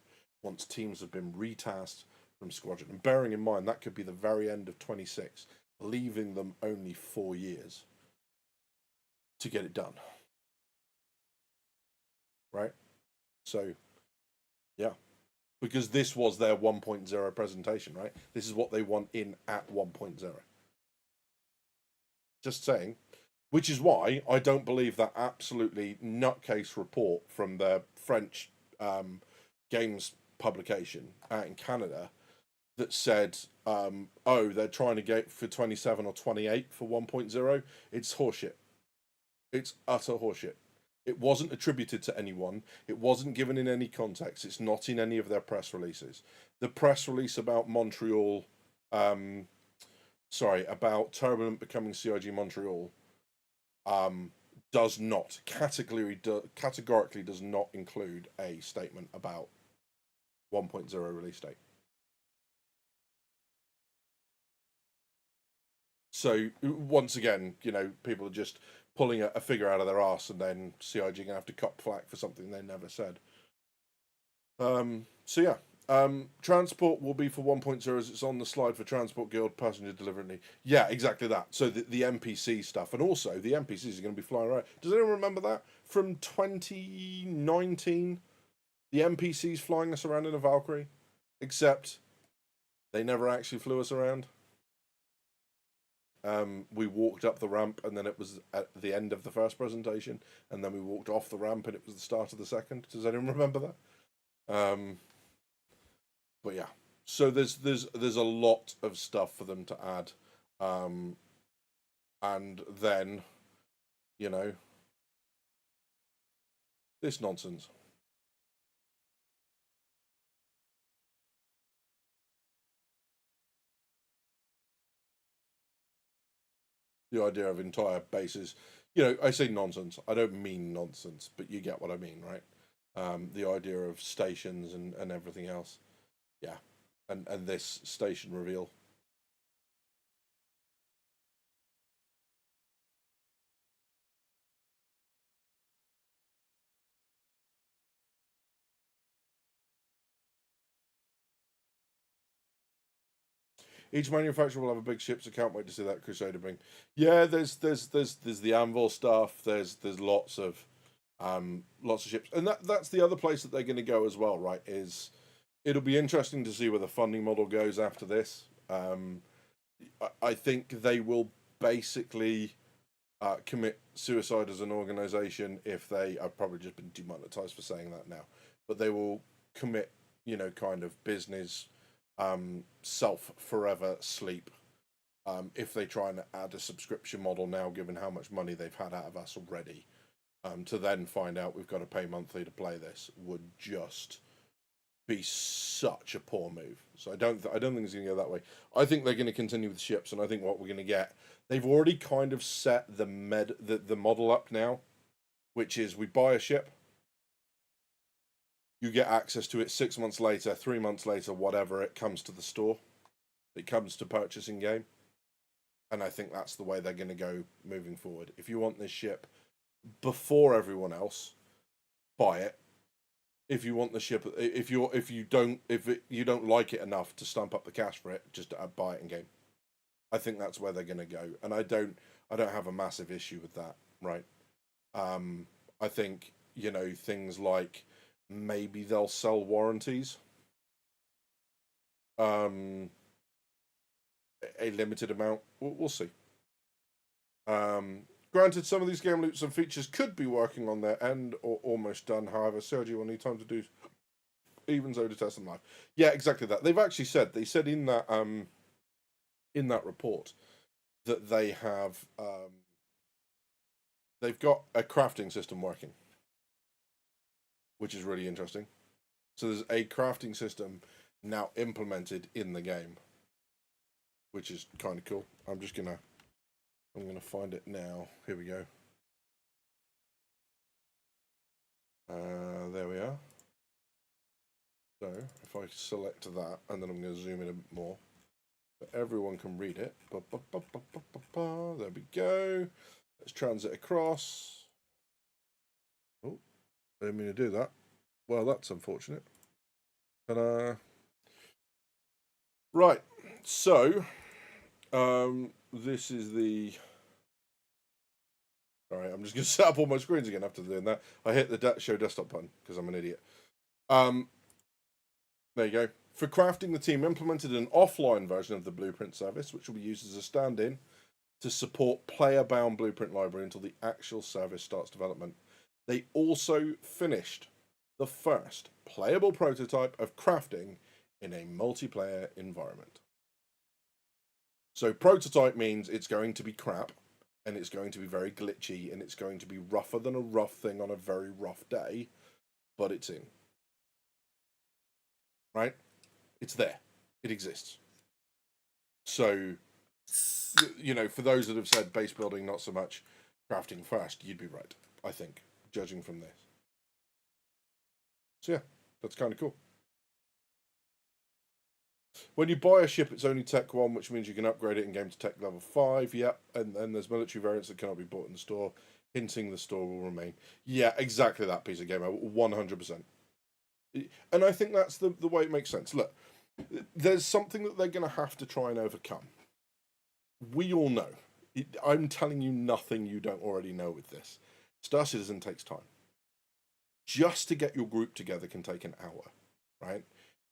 once teams have been retasked from Squadron. And bearing in mind, that could be the very end of 26, leaving them only 4 years to get it done. Right? So, yeah. Because this was their 1.0 presentation, right? This is what they want in at 1.0. Just saying. Which is why I don't believe that absolutely nutcase report from the French games publication out in Canada that said, oh, they're trying to get for 27 or 28 for 1.0. It's horseshit. It's utter horseshit. It wasn't attributed to anyone. It wasn't given in any context. It's not in any of their press releases. The press release about Montreal, about Turbulent becoming CIG Montreal, does not, categorically does not include a statement about 1.0 release date. So, once again, you know, people are just pulling a figure out of their arse, and then CIG are going to have to cop flack for something they never said. Transport will be for 1.0 as it's on the slide for Transport Guild Passenger Delivery. Yeah, exactly that. So the NPC stuff, and also the NPCs are going to be flying around. Does anyone remember that from 2019? The NPCs flying us around in a Valkyrie, except they never actually flew us around. We walked up the ramp, and then it was at the end of the first presentation, and then we walked off the ramp, and it was the start of the second. Does anyone remember that? But yeah, so there's a lot of stuff for them to add, and then, you know, this nonsense. The idea of entire bases, you know, I say nonsense. I don't mean nonsense, but you get what I mean, right? The idea of stations and everything else. Yeah, and this station reveal. Each manufacturer will have a big ship, so can't wait to see that Crusader bring. Yeah, there's the Anvil stuff. There's lots of ships, and that's the other place that they're going to go as well, right? Is it'll be interesting to see where the funding model goes after this. I think they will basically commit suicide as an organization if they. I've probably just been demonetized for saying that now, but they will commit, you know, kind of business. Self forever sleep if they try and add a subscription model now, given how much money they've had out of us already, to then find out we've got to pay monthly to play this would just be such a poor move. So I don't think it's going to go that way. I think they're going to continue with ships, and I think what we're going to get, they've already kind of set the model up now, which is we buy a ship. You get access to it 6 months later, 3 months later, whatever, it comes to the store. It comes to purchasing game. And I think that's the way they're going to go moving forward. If you want this ship before everyone else, buy it. If you want the ship, if you don't like it enough to stump up the cash for it, just buy it in game. I think that's where they're going to go, and I don't have a massive issue with that, right? I think, you know, things like maybe they'll sell warranties, a limited amount. We'll see. Granted, some of these game loops and features could be working on their end or almost done. However, Sergio will need time to do even so to test them live. Yeah, exactly that. They've actually said, in that report that they have they've got a crafting system working, which is really interesting. So there's a crafting system now implemented in the game, which is kind of cool. I'm gonna find it now. Here we go. There we are. So if I select that, and then I'm going to zoom in a bit more, so everyone can read it. There we go. Let's transit across. I didn't mean to do that. Well, that's unfortunate. But, right. So, this is the... Alright, I'm just going to set up all my screens again after doing that. I hit the show desktop button because I'm an idiot. There you go. For crafting, the team implemented an offline version of the Blueprint service, which will be used as a stand-in to support player-bound Blueprint library until the actual service starts development. They also finished the first playable prototype of crafting in a multiplayer environment. So prototype means it's going to be crap, and it's going to be very glitchy, and it's going to be rougher than a rough thing on a very rough day, but it's in. Right? It's there. It exists. So, you know, for those that have said base building, not so much crafting first, you'd be right, I think, judging from this. So yeah, that's kind of cool. When you buy a ship, it's only Tech 1, which means you can upgrade it in-game to Tech Level 5. Yep, and there's military variants that cannot be bought in the store, hinting the store will remain. Yeah, exactly that piece of game, 100%. And I think that's the way it makes sense. Look, there's something that they're going to have to try and overcome. We all know. I'm telling you nothing you don't already know with this. Star Citizen takes time. Just to get your group together can take an hour, right?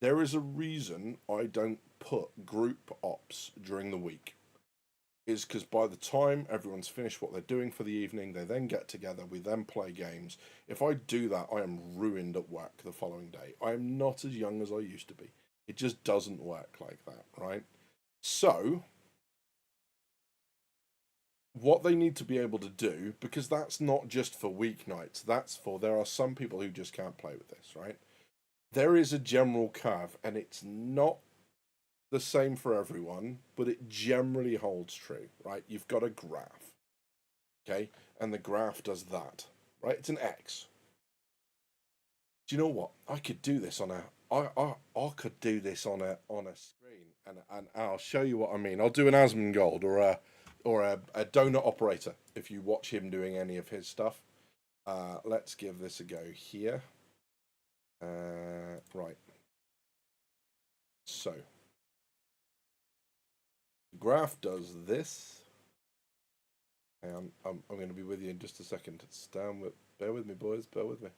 There is a reason I don't put group ops during the week. Is because by the time everyone's finished what they're doing for the evening, they then get together, we then play games. If I do that, I am ruined at work the following day. I am not as young as I used to be. It just doesn't work like that, right? So, what they need to be able to do, because that's not just for weeknights, that's for, there are some people who just can't play with this, right? There is a general curve, and it's not the same for everyone, but it generally holds true, right? You've got a graph, okay? And the graph does that, right? It's an X. Do you know what? I could do this on a, I could do this on a screen, and I'll show you what I mean. I'll do an Asmongold or a donut operator if you watch him doing any of his stuff. Let's give this a go here. Right. So. The graph does this. And I'm going to be with you in just a second. Bear with me, boys. Bear with me.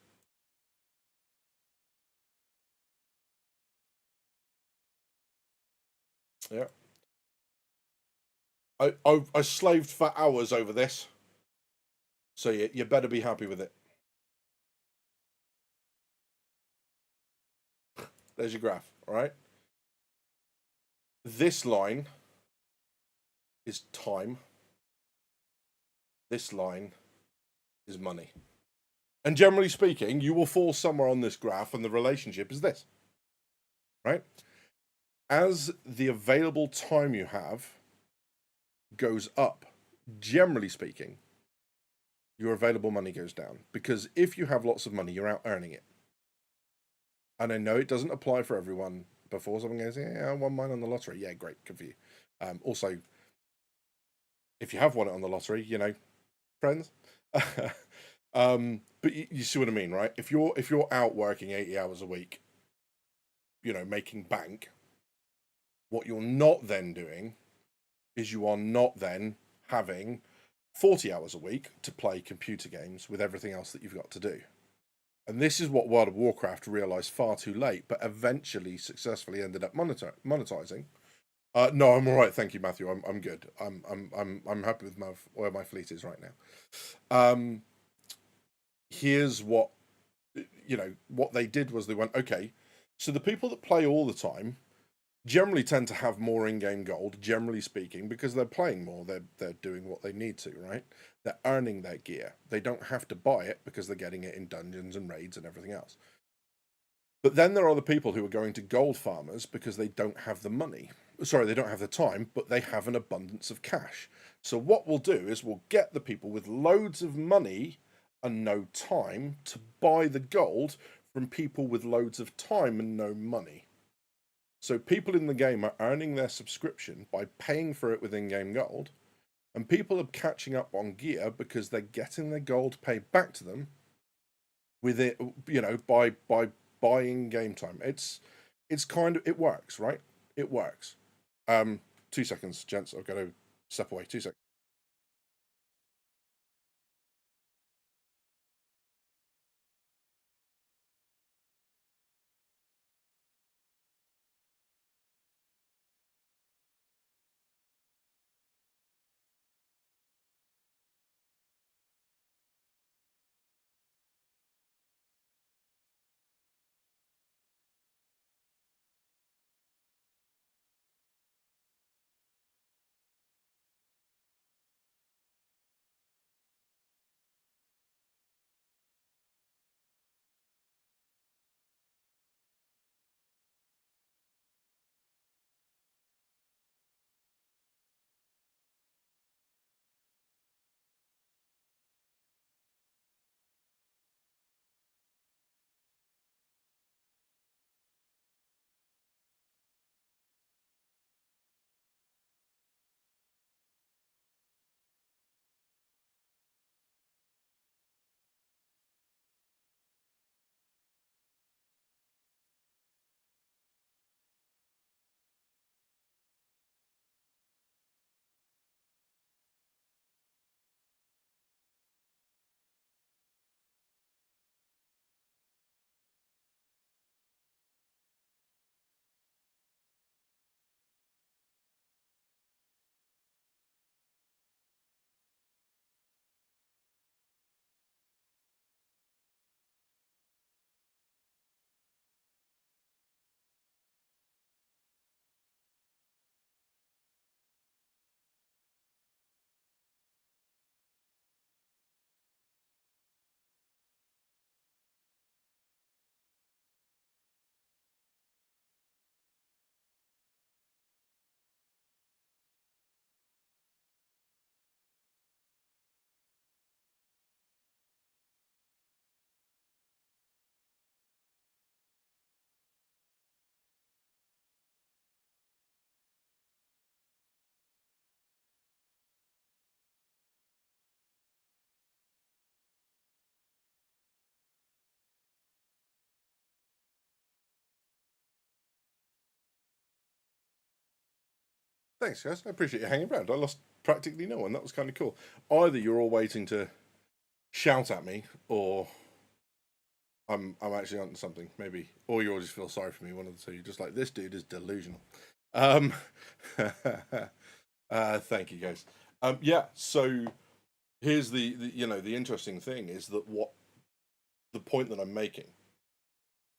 Yeah. I slaved for hours over this. So you better be happy with it. There's your graph, all right? This line is time. This line is money. And generally speaking, you will fall somewhere on this graph, and the relationship is this, right? As the available time you have goes up, generally speaking, your available money goes down. Because if you have lots of money, you're out earning it. And I know it doesn't apply for everyone. Before someone goes, yeah, I won mine on the lottery. Yeah, great, good for you. Also, if you have won it on the lottery, you know, friends. But you see what I mean, right? If you're out working 80 hours a week, you know, making bank, what you're not then doing is you are not then having 40 hours a week to play computer games with everything else that you've got to do. And this is what World of Warcraft realized far too late, but eventually successfully ended up monetizing. No, I'm all right, thank you, Matthew. I'm good. I'm happy with where my fleet is right now. Here's what, you know, what they did was they went, okay, so the people that play all the time generally tend to have more in-game gold, generally speaking, because they're playing more. They're doing what they need to, right? They're earning their gear. They don't have to buy it because they're getting it in dungeons and raids and everything else. But then there are the people who are going to gold farmers because they don't have the money. Sorry, they don't have the time, but they have an abundance of cash. So what we'll do is we'll get the people with loads of money and no time to buy the gold from people with loads of time and no money. So people in the game are earning their subscription by paying for it with in-game gold, and people are catching up on gear because they're getting their gold paid back to them with it, by buying game time. It's kind of, it works, right? It works. 2 seconds, gents. I've got to step away. 2 seconds. Thanks, guys. I appreciate you hanging around. I lost practically no one. That was kind of cool. Either you're all waiting to shout at me, or I'm actually onto something, maybe, or you all just feel sorry for me. One of the two. You're just like, this dude is delusional. Thank you, guys. Yeah. So here's the interesting thing is that the point that I'm making.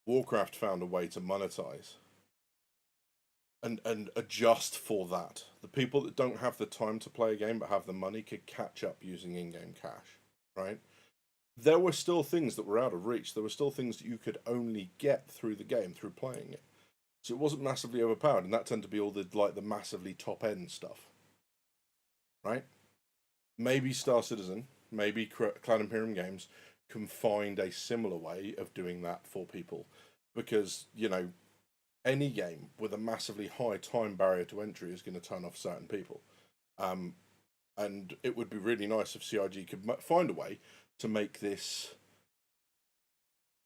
Warcraft found a way to monetize and adjust for that. The people that don't have the time to play a game but have the money could catch up using in-game cash, right? There were still things that were out of reach. There were still things that you could only get through the game, through playing it. So it wasn't massively overpowered, and that tended to be all the massively top-end stuff, right? Maybe Star Citizen, maybe Cloud Imperium Games can find a similar way of doing that for people, because any game with a massively high time barrier to entry is going to turn off certain people. And it would be really nice if CIG could find a way to make this,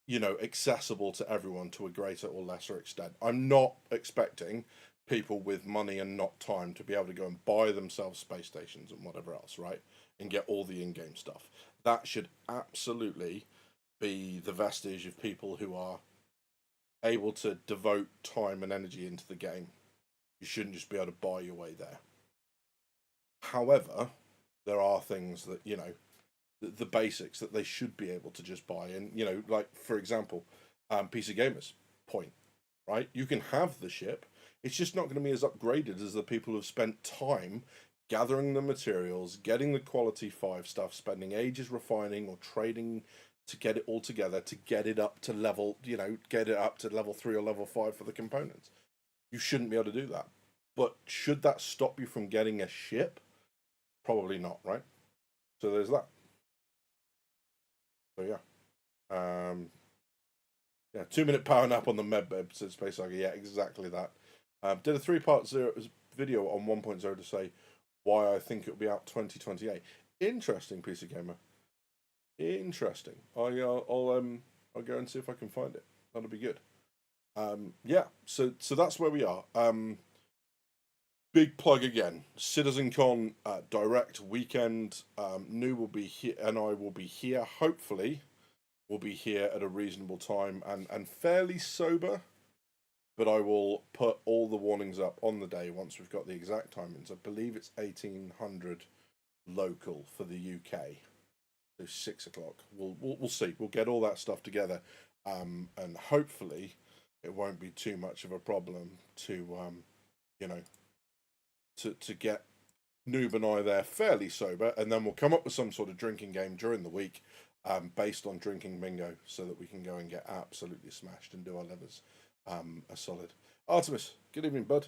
accessible to everyone to a greater or lesser extent. I'm not expecting people with money and not time to be able to go and buy themselves space stations and whatever else, right? And get all the in-game stuff. That should absolutely be the vestige of people who are able to devote time and energy into the game. You shouldn't just be able to buy your way there. However, there are things that, the basics that they should be able to just buy. And, like, for example, PC Gamer's point, right? You can have the ship. It's just not going to be as upgraded as the people who've spent time gathering the materials, getting the quality 5 stuff, spending ages refining or trading to get it all together, to get it up to level, get it up to level 3 or level 5 for the components. You shouldn't be able to do that. But should that stop you from getting a ship? Probably not, right? So there's that. So yeah. 2-minute power nap on the medbed, said Space Saga. Yeah, exactly that. Did a 3-part video on 1.0 to say why I think it'll be out 2028. Interesting, PC Gamer. Interesting. I'll go and see if I can find it. That'll be good. Yeah. So that's where we are. Big plug again. CitizenCon Direct weekend. New will be here, and I will be here. Hopefully, we'll be here at a reasonable time and fairly sober. But I will put all the warnings up on the day once we've got the exact timings. I believe it's 1800 local for the UK. So 6 o'clock. We'll see. We'll get all that stuff together, and hopefully it won't be too much of a problem to to get Noob and I there fairly sober, and then we'll come up with some sort of drinking game during the week, based on drinking bingo, so that we can go and get absolutely smashed and do our livers a solid. Artemis, good evening, bud.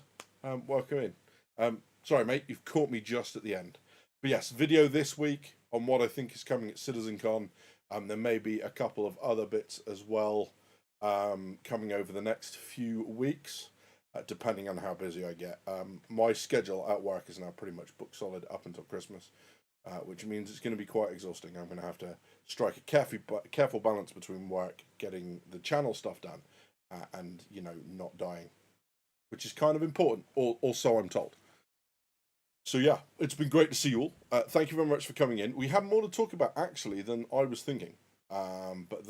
Welcome in. Sorry, mate, you've caught me just at the end. But yes, video this week on what I think is coming at CitizenCon. There may be a couple of other bits as well coming over the next few weeks, depending on how busy I get. My schedule at work is now pretty much booked solid up until Christmas, which means it's going to be quite exhausting. I'm going to have to strike a careful balance between work, getting the channel stuff done, and not dying, which is kind of important, or so I'm told. So yeah, it's been great to see you all. Thank you very much for coming in. We have more to talk about actually than I was thinking, but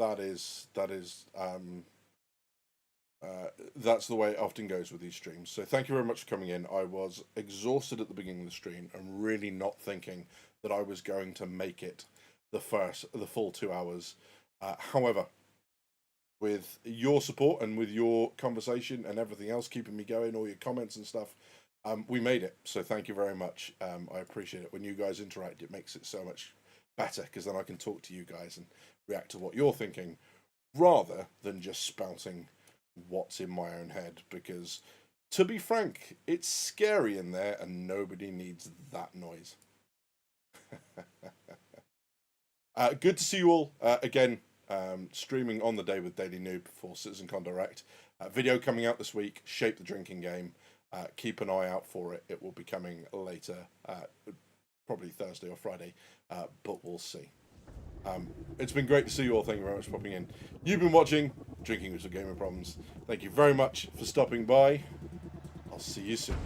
that's the way it often goes with these streams. So thank you very much for coming in. I was exhausted at the beginning of the stream and really not thinking that I was going to make it the full 2 hours. However, with your support and with your conversation and everything else keeping me going, all your comments and stuff, we made it. So thank you very much. I appreciate it. When you guys interact, it makes it so much better, because then I can talk to you guys and react to what you're thinking, rather than just spouting what's in my own head, because to be frank, it's scary in there and nobody needs that noise. Good to see you all again. Streaming on the day with Daily Noob for CitizenCon Direct. Video coming out this week, Shape the Drinking Game. Keep an eye out for it. It will be coming later, probably Thursday or Friday, but we'll see. It's been great to see you all. Thank you very much for popping in. You've been watching Drinking with Some Gamer Problems. Thank you very much for stopping by. I'll see you soon.